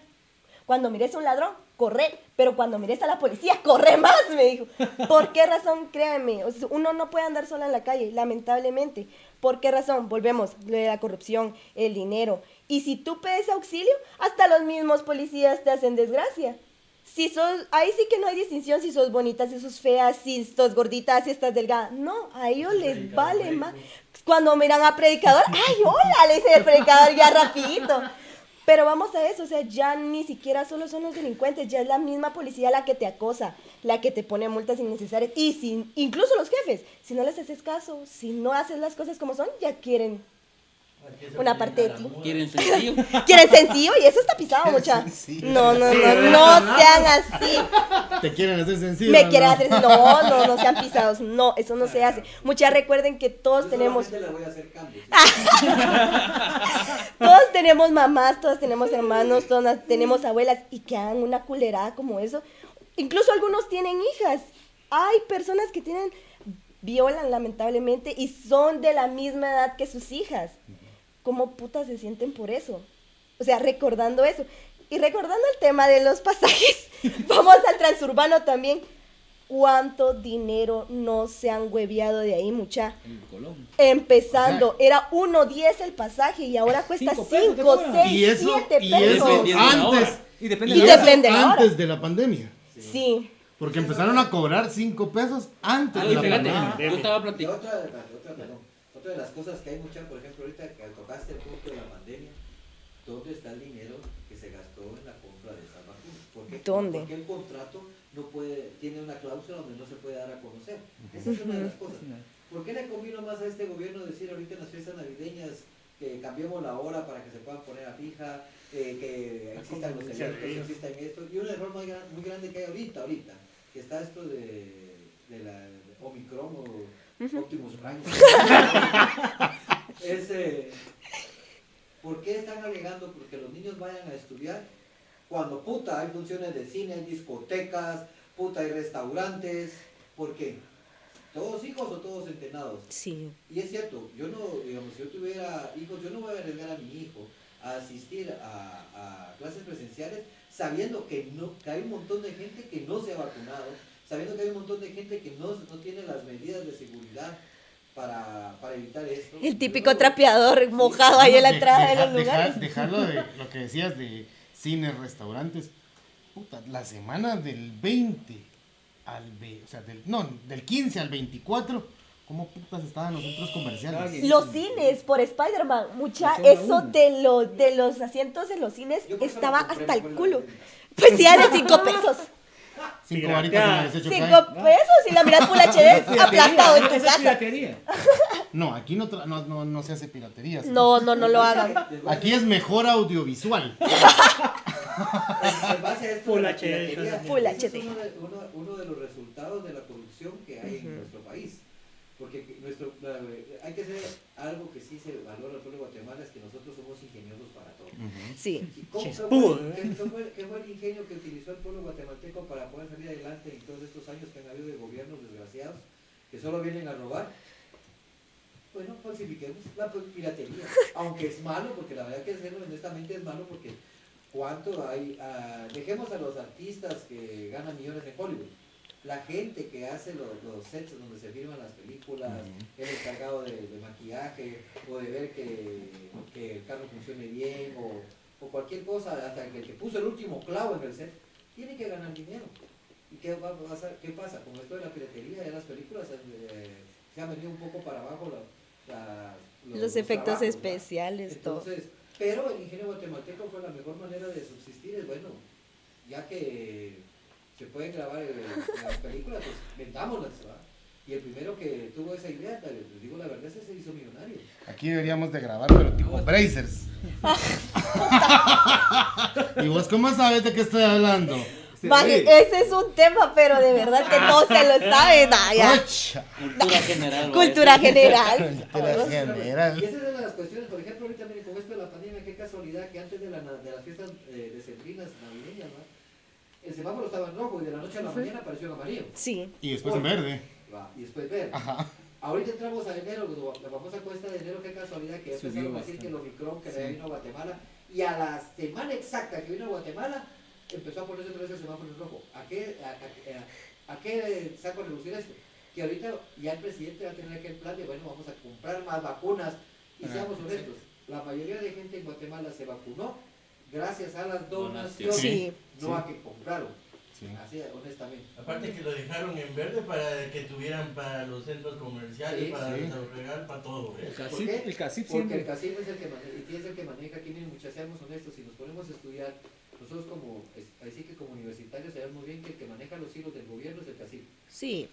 cuando mires a un ladrón, corre, pero cuando mires a la policía, corre más, me dijo. ¿Por qué razón? Créanme, o sea, uno no puede andar sola en la calle, lamentablemente. ¿Por qué razón? Volvemos, lo de la corrupción, el dinero. Y si tú pides auxilio, hasta los mismos policías te hacen desgracia. Si sos, ahí sí que no hay distinción si sos bonita, si sos fea, si sos gordita, si estás delgada. No, a ellos les vale más. Cuando miran a predicador, ¡ay, hola! Le dice el predicador ya rapidito. Pero vamos a eso, o sea, ya ni siquiera solo son los delincuentes, ya es la misma policía la que te acosa, la que te pone multas innecesarias. Y incluso los jefes, si no les haces caso, si no haces las cosas como son, ya quieren una parte de ti. ¿Quieren sencillo? ¿Quieren sencillo? Y eso está pisado, mucha. Sencillo. No sean así. Te quieren hacer sencillo. Me ¿no? quieren hacer no sean pisados. No, eso no se hace. Muchas recuerden que todos Yo tenemos, solamente le voy a hacer cambios. todos tenemos mamás, todos tenemos hermanos, todas tenemos abuelas y que hagan una culerada como eso. Incluso algunos tienen hijas. Hay personas que violan lamentablemente y son de la misma edad que sus hijas. ¿Cómo putas se sienten por eso? O sea, recordando eso. Y recordando el tema de los pasajes, vamos al transurbano también. ¿Cuánto dinero no se han hueviado de ahí, mucha? En Colón. Empezando, era 1.10 el pasaje y ahora cuesta 5 pesos te 5, cobran. 6, Y eso, 7 y pesos. eso Dependiendo de la antes. hora. Y depende Y de la hora. depende de la hora. Antes de la pandemia. Sí. Porque empezaron a cobrar 5 pesos antes Ah, de y la fíjate, pandemia. yo estaba Y platicando. otra de las cosas que hay mucha, por ejemplo, ahorita que tocaste el punto de la pandemia, ¿dónde está el dinero que se gastó en la compra de esas vacunas? ¿Dónde? Porque el contrato tiene una cláusula donde no se puede dar a conocer. Esa es una de las cosas. ¿Por qué le convino más a este gobierno decir ahorita en las fiestas navideñas que cambiemos la hora para que se puedan poner a fija, que existan los eventos, existan esto? Y un error muy grande que hay ahorita, que está esto de la Omicron o Optimus Prime. ¿Por qué están alegando porque los niños vayan a estudiar cuando puta hay funciones de cine, hay discotecas, puta hay restaurantes? ¿Por qué? ¿Todos hijos o todos entrenados? Sí. Y es cierto, yo no, digamos, si yo tuviera hijos, yo no voy a arriesgar a mi hijo a asistir a clases presenciales sabiendo que hay un montón de gente que no se ha vacunado, sabiendo que hay un montón de gente que no tiene las medidas de seguridad para evitar esto. El típico trapeador mojado ahí en la entrada de los lugares. Dejarlo de lo que decías de cines, restaurantes. Puta, la semana del 20 o sea, del 15 al 24, ¿cómo putas estaban los centros comerciales? Los cines por Spider-Man, mucha, La zona eso uno. de los asientos en los cines Yo por eso estaba lo compré, hasta el me culo. acuerdo. Pues sí, era 5 pesos. 5 varitas en el 18 5 pesos y la miras Full HD aplastado en tu Esa es casa. piratería. No, aquí no se hace piratería. ¿sí? No lo hagan. Aquí es mejor audiovisual. En base a esto Full de la HD, piratería, Full ese HD. es uno de los resultados de la corrupción que hay en nuestro país. Porque hay que hacer algo que sí se valora el pueblo de Guatemala, es que nosotros somos ingeniosos para todo. Sí. ¿Y cómo Chispudo, qué fue el ingenio que utilizó el pueblo guatemalteco para poder salir adelante en todos estos años que han habido de gobiernos desgraciados que solo vienen a robar? Bueno, falsifiquemos la piratería, aunque es malo, porque la verdad que hacerlo honestamente es malo, porque cuánto hay, dejemos a los artistas que ganan millones en Hollywood, la gente que hace los sets donde se filman las películas, el encargado de maquillaje, o de ver que el carro funcione bien, o cualquier cosa, hasta el que puso el último clavo en el set, tiene que ganar dinero. ¿Y qué va a pasar? ¿Qué pasa? Con esto de la piratería, ya las películas se han venido un poco para abajo Los efectos trabajos, especiales, todo. entonces, pero el ingenio guatemalteco fue la mejor manera de subsistir, es bueno, ya que se pueden grabar las películas, pues vendámoslas, ¿verdad? Y el primero que tuvo esa idea, les digo la verdad, se hizo millonario. Aquí deberíamos de grabar, pero tipo Brazers. ¿Y vos cómo sabes de qué estoy hablando? Maje, ese es un tema, pero de verdad que no se lo sabe. Ya. Cocha. Cultura general. Cultura general. Cultura general. Y esa es una de las cuestiones, por ejemplo, ahorita miren, con esto de la pandemia, qué casualidad que antes de las fiestas decembrinas navideñas, ¿no? El semáforo estaba en rojo y de la noche a la mañana apareció en amarillo. Sí. Y después en verde. Y después verde. Ajá. Ahorita entramos a enero, la famosa cuesta de enero, qué casualidad que Subió empezaron a decir bastante. que el Omicron que vino a Guatemala, y a la semana exacta que vino a Guatemala, empezó a ponerse otra vez el semáforo en rojo. ¿A qué saco a reducir esto? Que ahorita ya el presidente va a tener aquel plan de, bueno, vamos a comprar más vacunas, y seamos honestos, la mayoría de gente en Guatemala se vacunó gracias a las donaciones, Sí. no a que compraron. Sí. Así, honestamente. Aparte que lo dejaron en verde para que tuvieran para los centros comerciales, Sí, para sí. regar, para todo. El ¿eh? ¿Por casip, qué? el casip Porque el siempre. CACIF es el que maneja, y es el que maneja aquí, miren, muchachos, seamos honestos, si nos ponemos a estudiar, nosotros así que como universitarios sabemos muy bien que el que maneja los hilos del gobierno es el CACIF. Sí.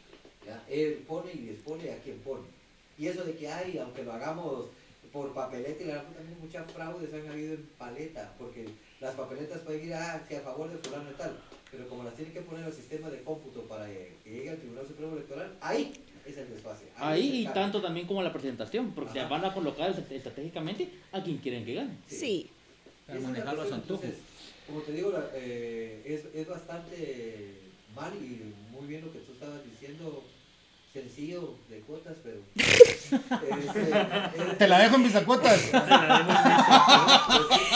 ¿Ya? Él pone y dispone a quien pone. Y eso de que hay, aunque lo hagamos por papeleta y la verdad también muchas fraudes han habido en paleta, porque las papeletas pueden ir que a favor de fulano y tal, pero como las tienen que poner al sistema de cómputo para que llegue al Tribunal Supremo Electoral, ahí es el desfase. Ahí es el y cambio. tanto también como la presentación, porque se Ajá. van a colocar estratégicamente a quien quieren que gane. Sí. Para Esa es la manejarlo a su cuestión. antojo. Entonces, como te digo, es bastante mal y muy bien lo que tú estabas diciendo, sencillo de cuotas, pero... Te la dejo en bisacuotas.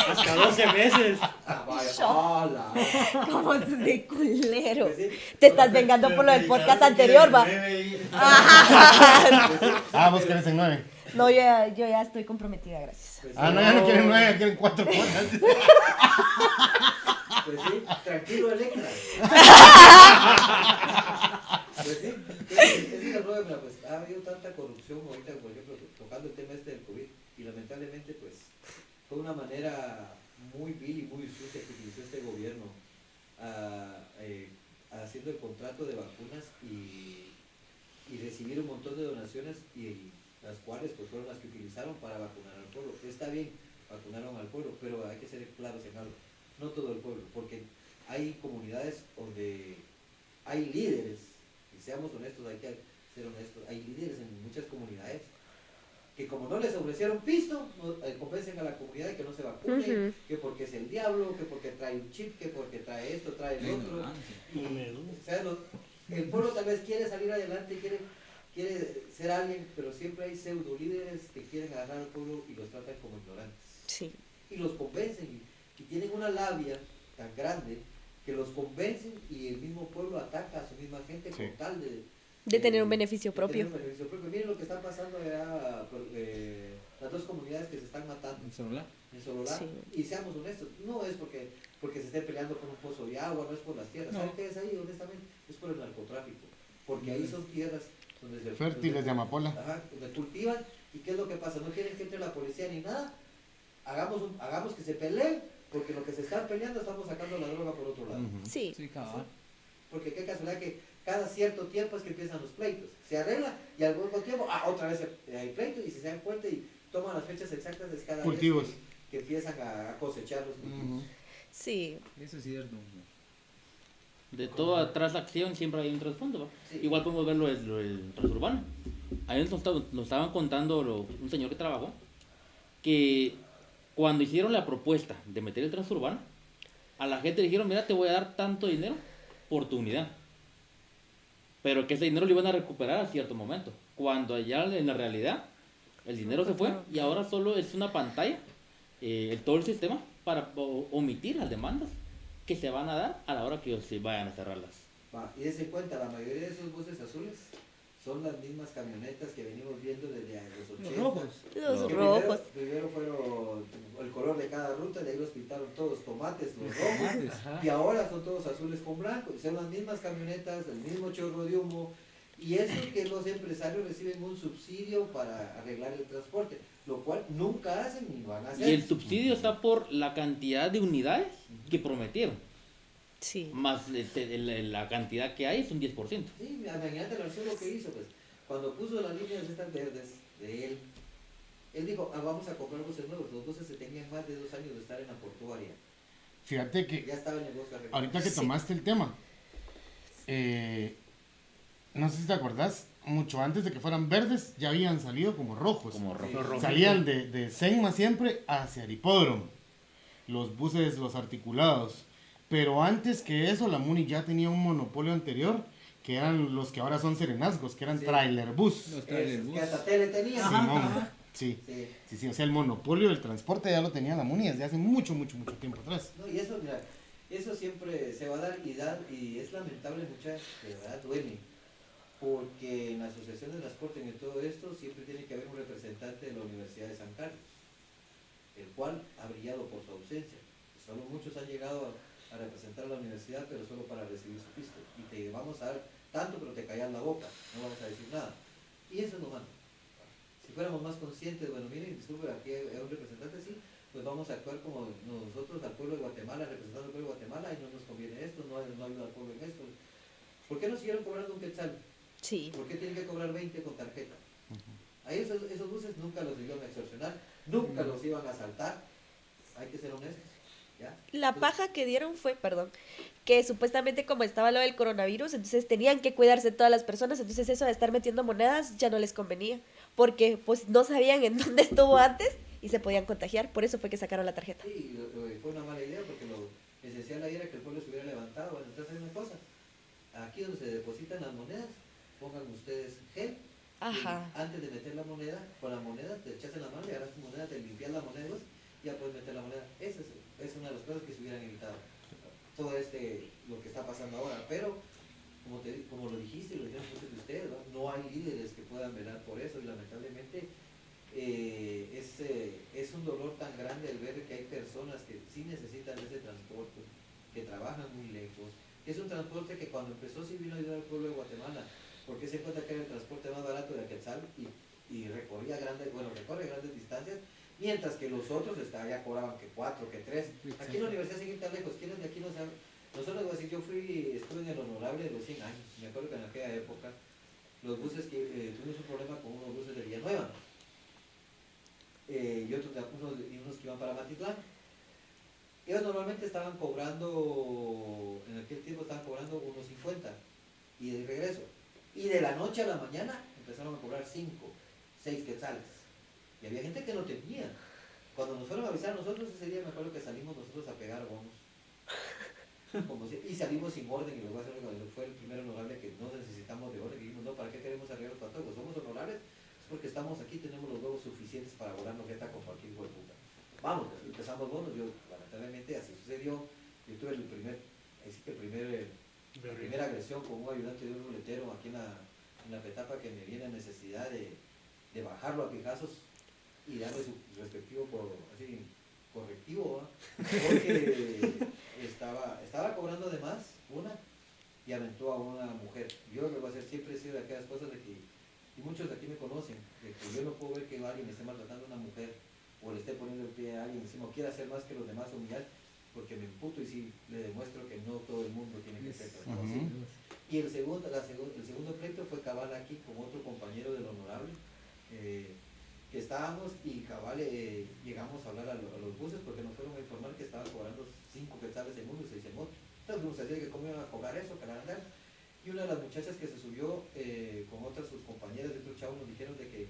Hasta 12 meses. Hola. Como de culero. Pues sí. Te estás vengando por lo del podcast anterior, va. Ah, vos querés en 9. No, yo ya estoy comprometida, gracias. Pues sí. Ah, no, ya no quieren 9, ya quieren 4 cuotas. Pues sí, tranquilo, Electra. Pues sí, es el problema, pues ha habido tanta corrupción ahorita, por ejemplo, tocando el tema este del COVID, y lamentablemente, pues, fue una manera muy vil y muy sucia que utilizó este gobierno haciendo el contrato de vacunas y recibir un montón de donaciones y las cuales pues fueron las que utilizaron para vacunar al pueblo. Está bien, vacunaron al pueblo, pero hay que ser claros en algo. No todo el pueblo, porque hay comunidades donde hay líderes, y seamos honestos, hay que ser honestos, hay líderes en muchas comunidades que como no les ofrecieron pisto, convencen a la comunidad de que no se vacunen, que porque es el diablo, que porque trae un chip, que porque trae esto, trae el otro. Y, o sea, el pueblo tal vez quiere salir adelante, quiere ser alguien, pero siempre hay pseudo líderes que quieren agarrar al pueblo y los tratan como ignorantes. Sí. Y los convencen y tienen una labia tan grande que los convencen y el mismo pueblo ataca a su misma gente con tal De tener un beneficio propio. Miren lo que está pasando allá, las dos comunidades que se están matando ¿En celular? en Sololá. Sí. Y seamos honestos, no es porque se esté peleando por un pozo de agua, no es por las tierras. No. ¿Saben qué es ahí? Honestamente, es por el narcotráfico. Porque ahí son tierras donde Fértiles de amapola. Ajá, donde cultivan. ¿Y qué es lo que pasa? No quieren que entre la policía ni nada. Hagamos que se peleen, porque lo que se están peleando estamos sacando la droga por otro lado. Sí. Sí, cabal. Porque qué casualidad que cada cierto tiempo es que empiezan los pleitos. Se arregla y al mismo tiempo, otra vez hay pleito y si se dan cuenta y toman las fechas exactas de cada Cultivos. vez que empiezan a cosechar los cultivos. Sí. Eso es cierto. De toda transacción siempre hay un trasfondo, ¿va? Sí. Igual podemos ver lo del transurbano. Ahí nos estaban contando un señor que trabajó que cuando hicieron la propuesta de meter el transurbano, a la gente le dijeron, mira, te voy a dar tanto dinero por tu unidad. Pero que ese dinero lo iban a recuperar a cierto momento. Cuando allá en la realidad el dinero se fue y ahora solo es una pantalla, todo el sistema para omitir las demandas que se van a dar a la hora que se vayan a cerrarlas. Y dense cuenta, la mayoría de esos buses azules son las mismas camionetas que venimos viendo desde los 80. Los rojos. Los Que rojos. Primero fueron el color de cada ruta, de ahí los pintaron todos tomates, los rojos. Tomates. Y ahora son todos azules con blanco, y son las mismas camionetas, el mismo chorro de humo, y eso que los empresarios reciben un subsidio para arreglar el transporte, lo cual nunca hacen ni van a hacer. Y el subsidio está por la cantidad de unidades que prometieron, Sí. más la cantidad que hay es un 10%. Sí, imagínate la lo que hizo, pues, cuando puso las líneas estas verdes de él dijo, vamos a comprar buses nuevos, los buses se tenían más de 2 años de estar en la portuaria, Fíjate que ya estaba el negocio arreglado. ahorita que Sí. tomaste el tema, no sé si te acordás, mucho antes de que fueran verdes, ya habían salido como rojos. Como rojo. Sí. rojo. Salían de Senma siempre hacia el hipódromo. Los buses, los articulados. Pero antes que eso, la MUNI ya tenía un monopolio anterior, que eran los que ahora son serenazgos, que eran Sí. trailer bus. Los trailer Que bus. hasta tele tenía. Simón. Sí. Sí. Sí, sí, o sea, el monopolio del transporte ya lo tenía la MUNI desde hace mucho tiempo atrás. No, y eso, mira, eso siempre se va a dar, y es lamentable, muchachos, de verdad duele, porque en la Asociación de Transporte y en todo esto siempre tiene que haber un representante de la Universidad de San Carlos, el cual ha brillado por su ausencia. Solo muchos han llegado a representar a la universidad, pero solo para recibir su pisto, y te vamos a dar tanto, pero te callas la boca, no vamos a decir nada. Y eso es lo malo. Si fuéramos más conscientes, bueno, miren, disculpen, aquí hay un representante, sí, pues vamos a actuar como nosotros al pueblo de Guatemala, representando al pueblo de Guatemala, y no nos conviene esto, no ayuda al pueblo en esto. ¿Por qué no siguieron cobrando un quetzal? Sí. ¿Por qué tienen que cobrar 20 con tarjeta? Ahí esos buses nunca los iban a extorsionar, nunca los iban a asaltar. Hay que ser honestos. ¿Ya? La paja que dieron fue, perdón, que supuestamente como estaba lo del coronavirus, entonces tenían que cuidarse todas las personas, entonces eso de estar metiendo monedas ya no les convenía, porque pues no sabían en dónde estuvo antes y se podían contagiar, por eso fue que sacaron la tarjeta. Sí, fue una mala idea porque lo esencial ahí era que el pueblo se hubiera levantado. Bueno, entonces hay una cosa, aquí donde se depositan las monedas, pongan ustedes gel. Ajá. Y antes de meter la moneda, con la moneda te echas en la mano y agarras tu moneda, te limpias la moneda y ya puedes meter la moneda. Esa es una de las cosas que se hubieran evitado. Todo lo que está pasando ahora, pero como lo dijiste y lo dijeron muchos de ustedes, no hay líderes que puedan velar por eso y lamentablemente es un dolor tan grande el ver que hay personas que sí necesitan ese transporte, que trabajan muy lejos. Es un transporte que cuando empezó sí vino a ayudar al pueblo de Guatemala, porque se encuentra que era el transporte más barato de Quetzal y recorre grandes distancias, mientras que los otros ya cobraban que 4, que 3. Aquí en la universidad sin ir tan lejos, ¿quiénes de aquí no saben? Nosotros, voy a decir, estuve en el honorable de los 100 años, me acuerdo que en aquella época, los buses que tuvimos un problema con unos buses de Villanueva, y unos que iban para Matitlán. Ellos normalmente estaban cobrando, en aquel tiempo estaban cobrando unos 50, y de regreso. Y de la noche a la mañana empezaron a cobrar 5, 6 quetzales. Y había gente que no tenía. Cuando nos fueron a avisar nosotros ese día, me acuerdo que salimos nosotros a pegar bonos. Y salimos sin orden, y luego fue el primer honorable que no necesitamos de orden, y dijimos, no, ¿para qué queremos arreglar los patojos? Somos honorables, es porque estamos aquí, tenemos los huevos suficientes para volar jeta con cualquier hijo de puta. Vamos, pues, empezamos bonos, lamentablemente así sucedió, yo tuve la primera agresión con un ayudante de un ruletero aquí en la Petapa, que me viene a necesidad de bajarlo a pijazos y darle su respectivo correctivo, ¿va? Porque estaba cobrando de más, y aventó a una mujer. Yo lo que voy a hacer siempre he sido de aquellas cosas de que, y muchos de aquí me conocen, de que yo no puedo ver que alguien me esté maltratando a una mujer, o le esté poniendo el pie a alguien encima, o quiera hacer más que los demás, humillar, porque me emputo y sí le demuestro que no todo el mundo tiene que ser tratado así. Y el segundo pleito fue cabal aquí con otro compañero del honorable, que estábamos y cabal llegamos a hablar a los buses porque nos fueron a informar que estaban cobrando 5 quetzales en uno y 6 en otro. Entonces nos decía que cómo iban a cobrar eso, que la verdad. Y una de las muchachas que se subió con otras sus compañeras de otros chavos nos dijeron de que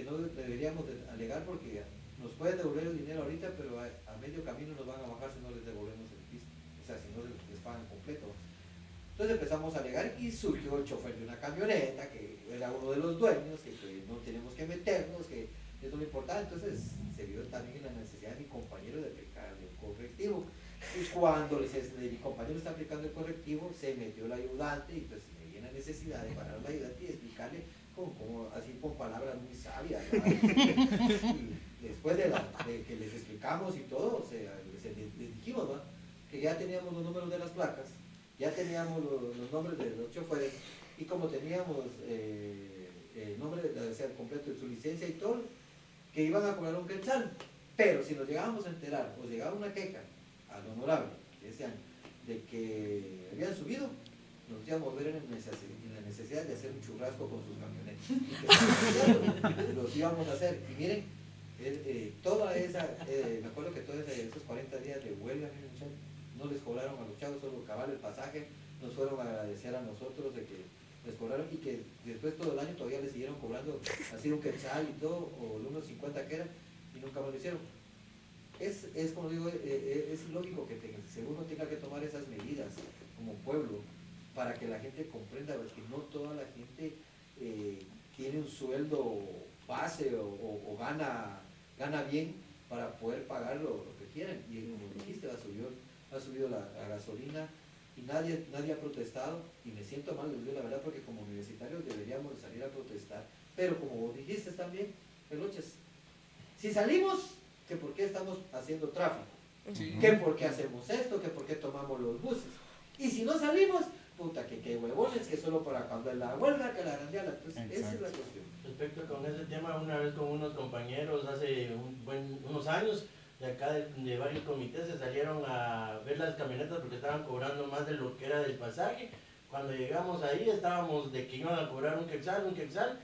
no deberíamos alegar porque nos pueden devolver el dinero ahorita, pero a medio camino nos van a bajar si no les devolvemos el piso, o sea, si no les pagan completo. Entonces empezamos a alegar y surgió el chofer de una camioneta, que era uno de los dueños, que no tenemos que meternos, que eso no importaba. Entonces se vio también en la necesidad de mi compañero de aplicarle un correctivo. Y cuando mi compañero está aplicando el correctivo, se metió el ayudante y pues me viene la necesidad de parar al ayudante y explicarle así con palabras muy sabias. Y después de que les explicamos y todo, les dijimos, ¿no?, que ya teníamos los números de las placas, ya teníamos los nombres de los choferes, y como teníamos el nombre el completo de su licencia y todo, que iban a cobrar un quetzal. Pero si nos llegábamos a enterar, o llegaba una queja al honorable de ese año, de que habían subido, nos íbamos a ver en la necesidad de hacer un churrasco con sus camionetas. Y los íbamos a hacer. Y miren, me acuerdo que todos esos 40 días de huelga, no les cobraron a los chavos solo cabal el pasaje, nos fueron a agradecer a nosotros de que les cobraron, y que después todo el año todavía les siguieron cobrando así un quetzal y todo, o unos 50 que eran, y nunca más lo hicieron. Es como digo, es lógico que uno tenga que tomar esas medidas como pueblo para que la gente comprenda que no toda la gente tiene un sueldo base o gana bien para poder pagar lo que quieren. Y como dijiste, ha subido la gasolina y nadie ha protestado, y me siento mal, les digo la verdad, porque como universitarios deberíamos salir a protestar, pero como vos dijiste también, Peloches, si salimos, que por qué estamos haciendo tráfico, que por qué hacemos esto, que por qué tomamos los buses, y si no salimos, puta, que huevones, que solo para cuando la huelga, que la grandeala. Entonces esa es la cuestión. Respecto con ese tema, una vez con unos compañeros hace unos años, de acá de varios comités, se salieron a ver las camionetas porque estaban cobrando más de lo que era del pasaje. Cuando llegamos ahí estábamos de que iban a cobrar un quetzal,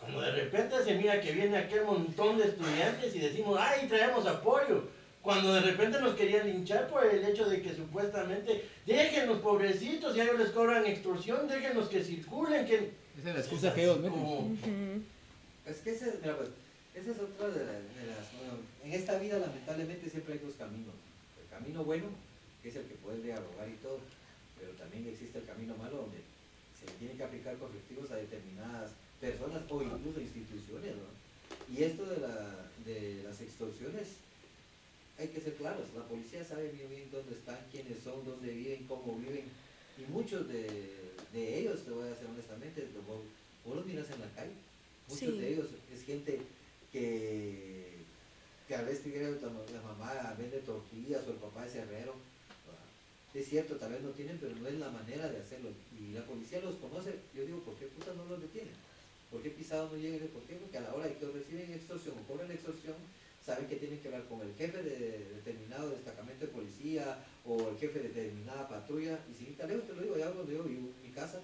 Cuando de repente se mira que viene aquel montón de estudiantes y decimos, ¡ay, traemos apoyo! Cuando de repente nos querían linchar por el hecho de que supuestamente, déjenos pobrecitos, y a ellos les cobran extorsión, déjenos que circulen, que... Esa es la excusa que ellos meten. Como- Es que mira, pues, esa es otra de las... Bueno, en esta vida lamentablemente siempre hay dos caminos. El camino bueno, que es el que puedes dialogar y todo, pero también existe el camino malo donde se le tienen que aplicar correctivos a determinadas personas o incluso instituciones, ¿no? Y esto de las extorsiones, hay que ser claros, la policía sabe muy bien dónde están, quiénes son, dónde viven, cómo viven, y muchos de ellos, te voy a decir honestamente, vos los miras en la calle, muchos Sí. de ellos es gente que a veces la mamá vende tortillas o el papá es herrero. Es cierto, tal vez no tienen, pero no es la manera de hacerlo. Y la policía los conoce. Yo digo, ¿por qué puta no los detienen? ¿Por qué pisado no llegan? ¿Por qué? Porque a la hora de que reciben extorsión o cobran extorsión, saben que tienen que hablar con el jefe de determinado destacamento de policía o el jefe de determinada patrulla. Y sin ir tan lejos, te lo digo, ya cuando yo vivo en mi casa,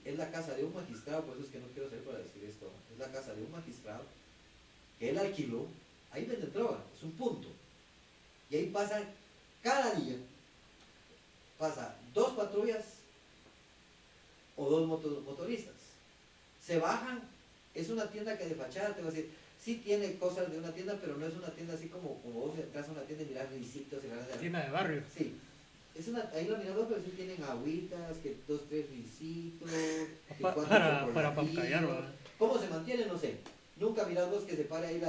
es la casa de un magistrado, por eso es que no quiero salir para decir esto, es la casa de un magistrado que él alquiló, ahí venden droga, es un punto. Y ahí pasan cada día, pasa 2 patrullas o 2 motoristas. Se bajan, es una tienda que de fachada, te voy a decir, sí tiene cosas de una tienda, pero no es una tienda así como vos entras a una tienda y miras risitos y miras... Tienda de barrio. Sí. Ahí la mirador, pero sí tienen agüitas, que 2, 3 risitos, que 4 Para callar, ¿verdad? ¿Cómo se mantiene? No sé. Nunca mirás vos que se pare ahí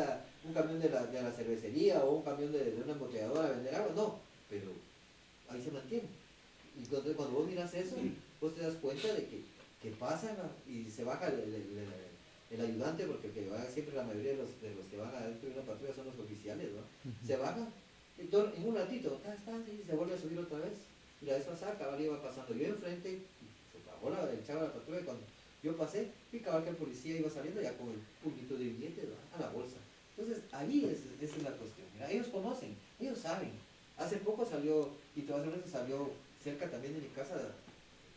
un camión de la cervecería o un camión de una embotelladora a vender agua, no, pero ahí se mantiene. Y cuando vos miras eso, vos te das cuenta de que pasan y se baja el ayudante, porque el que va siempre, la mayoría de los que van adentro de una patrulla son los oficiales, ¿no? Se bajan, en un ratito, y se vuelve a subir otra vez. Y la vez pasada, cabal iba pasando yo enfrente, se bajó el chavo de la patrulla, y cuando yo pasé, y cabal que el policía iba saliendo ya con el puñito de billetes, ¿no?, a la bolsa. Entonces, ahí esa es la cuestión. Mira, ellos conocen, ellos saben. Hace poco salió, y te vas a ver que salió cerca también de mi casa,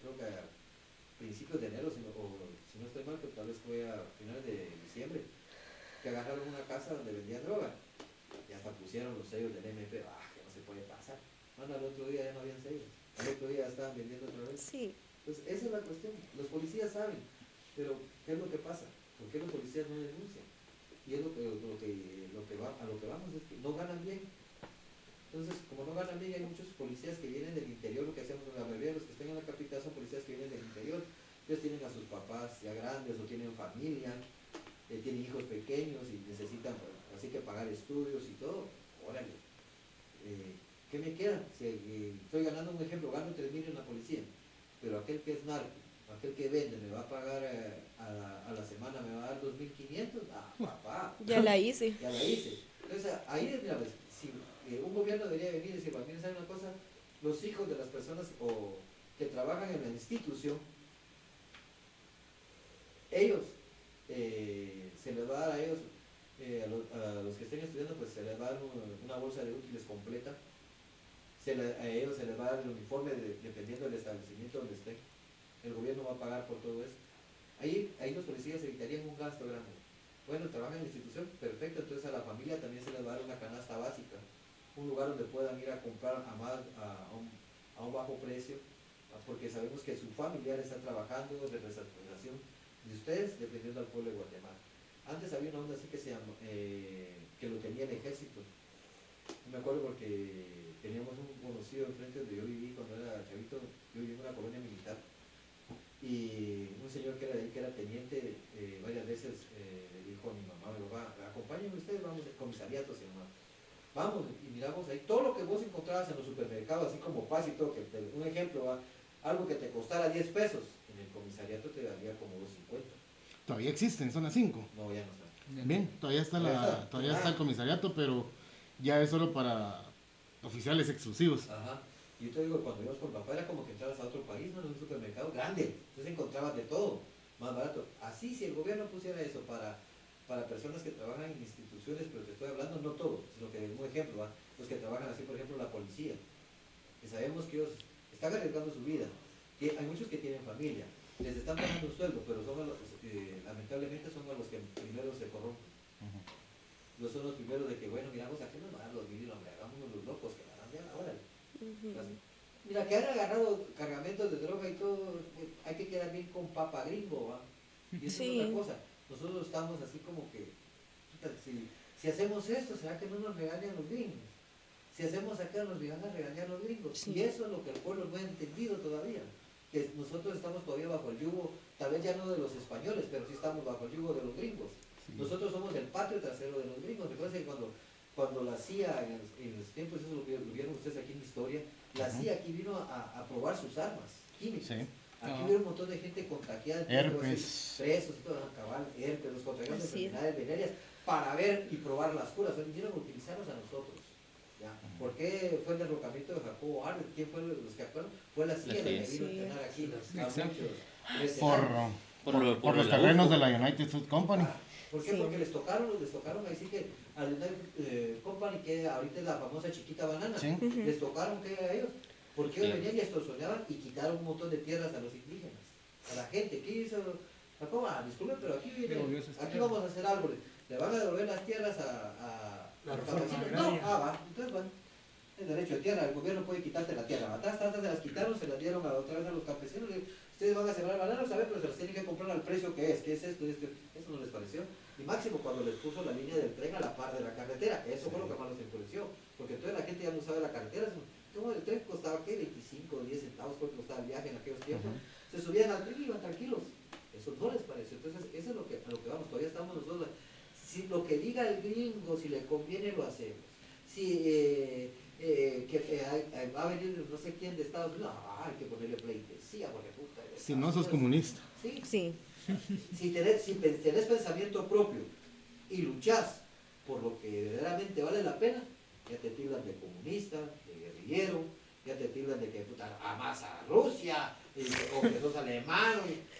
creo que a principios de enero, si no estoy mal, que tal vez fue a finales de diciembre, que agarraron una casa donde vendían droga. Y hasta pusieron los sellos del MP, que no se puede pasar. Bueno, al otro día ya no habían sellos. Al otro día ya estaban vendiendo otra vez. Sí. Entonces, esa es la cuestión. Los policías saben, pero ¿qué es lo que pasa? ¿Por qué los policías no denuncian? Y es a lo que vamos, es que no ganan bien. Entonces, como no ganan bien, hay muchos policías que vienen del interior. Lo que hacemos, la mayoría de los que están en la capital son policías que vienen del interior. Ellos tienen a sus papás ya grandes o tienen familia, tienen hijos pequeños y necesitan así que pagar estudios y todo. Órale, ¿qué me queda? Si estoy ganando, un ejemplo, gano 3.000 en la policía, pero aquel que es narco, aquel que vende, me va a pagar a la semana, me va a dar 2.500, papá. Ya la hice. Ya la hice. Entonces, ahí, mira, pues, si un gobierno debería venir y decir, para mí, ¿saben una cosa? Los hijos de las personas que trabajan en la institución, ellos, se les va a dar a ellos, a los que estén estudiando, pues se les va a dar una bolsa de útiles completa. A ellos se les va a dar el uniforme dependiendo del establecimiento donde estén. El gobierno va a pagar por todo eso. Ahí los policías evitarían un gasto grande. Bueno, trabajan en la institución, perfecto, entonces a la familia también se les va a dar una canasta básica, un lugar donde puedan ir a comprar a un bajo precio, porque sabemos que su familiar está trabajando de representación de ustedes defendiendo al pueblo de Guatemala. Antes había una onda así que lo tenía el ejército. Me acuerdo porque teníamos un conocido enfrente donde yo viví cuando era chavito. Yo viví en una colonia militar y un señor que era de ahí, que era teniente, varias veces le dijo a mi mamá, me papá, acompáñenme ustedes, vamos al comisariato, se llama. Vamos y miramos ahí todo lo que vos encontrabas en los supermercados, así como paz y todo, un ejemplo, algo que te costara 10 pesos, en el comisariato te valía como 2.50. Todavía existe en zona 5. No, ya no está. Bien, todavía está el comisariato, pero ya es solo para oficiales exclusivos. Ajá. Y yo te digo, cuando íbamos con papá era como que entrabas a otro país, ¿no? En un supermercado grande. Entonces encontrabas de todo, más barato. Así, si el gobierno pusiera eso para personas que trabajan en instituciones, pero te estoy hablando no todos, sino que un ejemplo, los que trabajan así, por ejemplo, la policía, que sabemos que ellos están arriesgando su vida, que hay muchos que tienen familia, les están pagando un sueldo, pero son lamentablemente son los que primero se corrompen. No son los primeros de que, bueno, miramos aquí nos van los vídeos, hombre, hagámonos los locos, que la dan ya ahora. Mira, que han agarrado cargamentos de droga y todo, hay que quedar bien con papa gringo, ¿va? Y eso Sí. es otra cosa. Nosotros estamos así como que, puta, si hacemos esto, ¿será que no nos regañan los gringos? Si hacemos acá, nos van a regañar los gringos. Sí. Y eso es lo que el pueblo no ha entendido todavía. Que nosotros estamos todavía bajo el yugo, tal vez ya no de los españoles, pero sí estamos bajo el yugo de los gringos. Sí. Nosotros somos el patio trasero de los gringos. Recuerden que cuando la CIA, en los tiempos, eso lo vieron ustedes aquí en la historia, la CIA aquí vino a probar sus armas químicas. Sí. Aquí hubo un montón de gente contagiada, Herpes. presos, y todo, cabal, herpes, los contagiados de Así es. enfermedades venéreas, para ver y probar las curas. Vinieron a utilizarnos a nosotros. ¿Ya? ¿Por qué fue el derrocamiento de Jacobo Arbenz? ¿Quién fue los que actuaron? Fue la CIA la que Sí. vino a entrenar aquí a Exacto. muchos Por Por los la terrenos UFO. de la United Fruit Company. ¿Por qué? Sí. Porque les tocaron ahí sí que a la United Company, que ahorita es la famosa chiquita banana, Sí. les tocaron que a ellos. Porque ellos Sí. venían y extorsionaban y quitaron un montón de tierras a los indígenas, a la gente. ¿Qué hizo? Jacobo? Disculpe, pero aquí Devolvió sus aquí tierras. vamos a hacer árboles. Le van a devolver las tierras a La los reforma campesinos. No, agraria. va. Entonces, bueno, es derecho de tierra, el gobierno puede quitarte la tierra. Atrás se las quitaron, se las dieron otra vez a los campesinos. Ustedes van a sembrar bananos, ¿saben? Pero se las tienen que comprar al precio que es esto, esto. Eso no les pareció. Y máximo cuando les puso la línea del tren a la par de la carretera. Eso fue lo que más los enfureció. Porque toda la gente ya no sabe la carretera. ¿Cómo el tren costaba qué? 25 o 10 centavos, creo que costaba el viaje en aquellos tiempos. Se subían al tren y iban tranquilos. Eso no les pareció. Entonces, eso es a lo que vamos. Todavía estamos nosotros. Si lo que diga el gringo, si le conviene, lo hacemos. Si va a venir no sé quién de Estados Unidos, hay que ponerle pleitesía, porque puta. Si no sos comunista. Sí, Sí. si tenés pensamiento propio y luchás por lo que verdaderamente vale la pena, ya te tildan de comunista, de guerrillero, ya te tildan de que puta, amas a Rusia, o que sos alemán,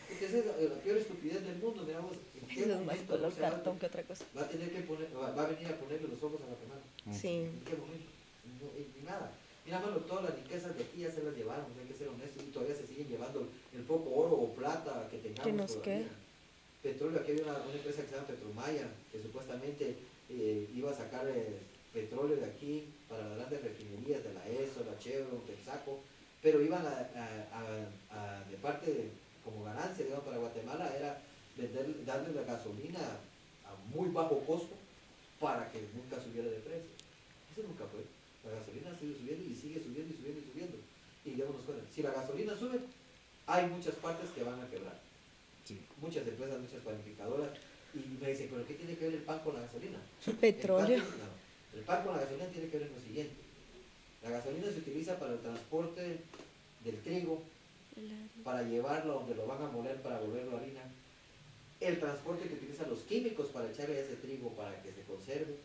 porque esa es la peor estupidez del mundo. Miramos, ¿en qué Eso es más momento color Rusia cartón que otra cosa. va a tener que va a venir a ponerle los ojos a Guatemala? Sí. ¿En qué momento? Ni nada. Mira, mano, todas las riquezas de aquí ya se las llevaron, hay que ser honestos, y todavía se siguen llevando el poco oro o plata que tengamos Que nos todavía. quede. Petróleo, aquí hay una empresa que se llama Petromaya, que supuestamente iba a sacar petróleo de aquí para las grandes refinerías de la ESO, la Chevron, Texaco, pero iban de parte, como ganancia, digamos, para Guatemala, era darle la gasolina a muy bajo costo para que nunca subiera de precio. Eso nunca fue. La gasolina sigue subiendo y sigue subiendo y subiendo y subiendo. Y démonos cuenta, si la gasolina sube, hay muchas partes que van a quebrar. Sí. Muchas empresas, muchas planificadoras. Y me dicen, ¿pero qué tiene que ver el pan con la gasolina? Petróleo. El pan con la gasolina tiene que ver en lo siguiente. La gasolina se utiliza para el transporte del trigo, para llevarlo donde lo van a moler para volverlo harina. El transporte que utilizan los químicos para echarle a ese trigo para que se conserve.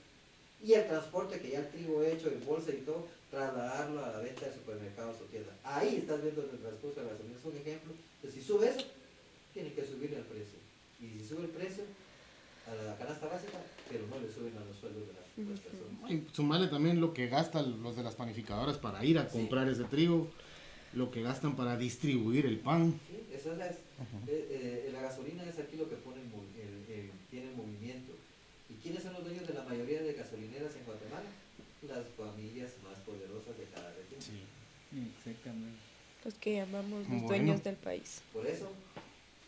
Y el transporte que ya el trigo hecho en bolsa y todo, trasladarlo a la venta de supermercados o tiendas. Ahí estás viendo el transcurso de la gasolina. Es un ejemplo. Entonces, si sube eso, tiene que subirle el precio. Y si sube el precio a la canasta básica, pero no le suben a los sueldos de las personas. Y sumarle también lo que gastan los de las panificadoras para ir a comprar ese trigo, lo que gastan para distribuir el pan. Sí, esa es la gasolina es aquí lo que pone tiene el movimiento. ¿Y quiénes son los dueños de la mayoría de gasolineras en Guatemala? Las familias más poderosas de cada región. Sí. Exactamente. Los que llamamos los Bueno. dueños del país. Por eso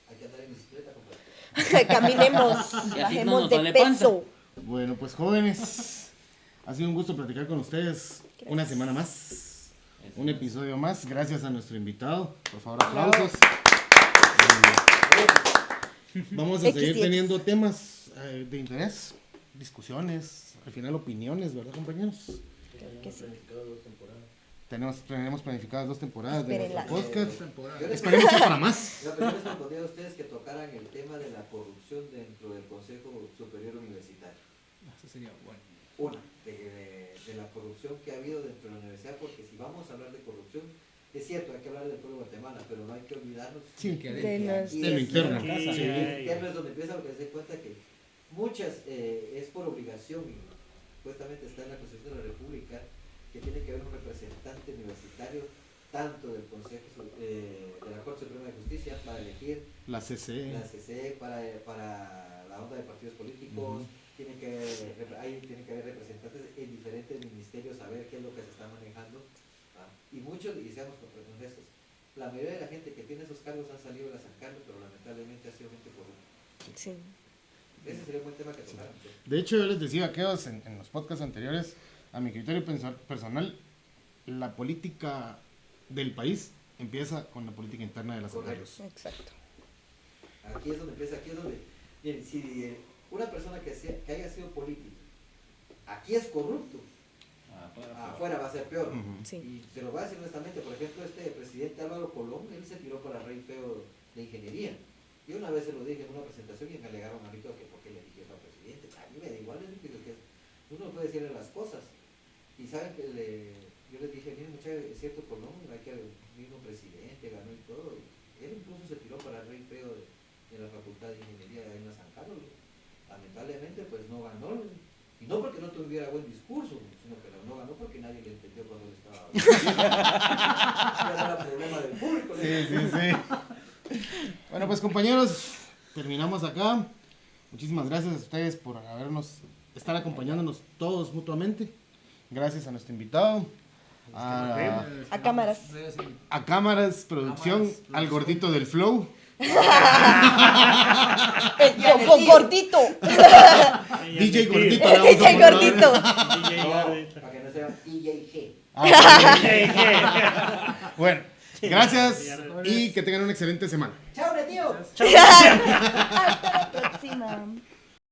hay que andar en bicicleta, compadre. Caminemos, Y así no bajemos nos de sale peso. Bueno, pues jóvenes, ha sido un gusto platicar con ustedes una semana más, un episodio más. Gracias a nuestro invitado. Por favor, aplausos. Vamos a seguir XY. teniendo temas de interés, discusiones, al final opiniones, ¿verdad, compañeros? Creo que sí. Tenemos planificadas 2 temporadas de nuestro Espérenlas. podcast. Yo les Esperemos que para más. Yo les propondría a ustedes que tocaran el tema de la corrupción dentro del Consejo Superior Universitario. Eso sería bueno. Una, de la corrupción que ha habido dentro de la universidad, porque si vamos a hablar de corrupción, es cierto, hay que hablar del pueblo de Guatemala, pero no hay que olvidarnos. Sí, Que De las- Y de lo es- interno. y Sí. el interno es donde empieza lo que se da cuenta que muchas es por obligación, y supuestamente está en la Constitución de la República, que tiene que haber un representante universitario tanto del Consejo de la Corte Suprema de Justicia para elegir La CC. la CC para la onda de partidos políticos. Tiene que haber representantes en diferentes ministerios a ver qué es lo que se está manejando. Y muchos, y seamos honestos, la mayoría de la gente que tiene esos cargos han salido a sacarlos, pero lamentablemente ha sido gente corrupta. Sí. Ese sería un buen tema que tocar. De hecho, yo les decía a aquellos en los podcasts anteriores, a mi criterio personal, la política del país empieza con la política interna de las Correcto. Carlos. Exacto. Aquí es donde empieza, aquí es donde, miren, si una persona que haya sido político, aquí es corrupto, afuera va a ser peor. Sí. Y se lo voy a decir honestamente, por ejemplo, este presidente Álvaro Colón, él se tiró para rey feo de ingeniería. Yo una vez se lo dije en una presentación y me alegaron a mí todo que por qué le dije eso al presidente. A mí me da igual, les dije que uno puede decirle las cosas. Y saben que yo les dije, miren muchachos, es cierto Colón, hay que el mismo presidente, ganó y todo. Y él incluso se tiró para rey feo de la Facultad de Ingeniería de en San Carlos. Lamentablemente pues no ganó. Y no porque no tuviera buen discurso, sino que no ganó porque nadie le entendió cuando le estaba hablando. Ese era el problema del público. Sí. Bueno, pues compañeros, terminamos acá. Muchísimas gracias a ustedes por estar acompañándonos todos mutuamente. Gracias a nuestro invitado, a cámaras. Cámaras Producción, al gordito del Flow. Gordito. DJ Gordito. DJ Gordito. Para que no sea IJG. Bueno, gracias y que tengan una excelente semana. Chao, tío. Hasta la próxima.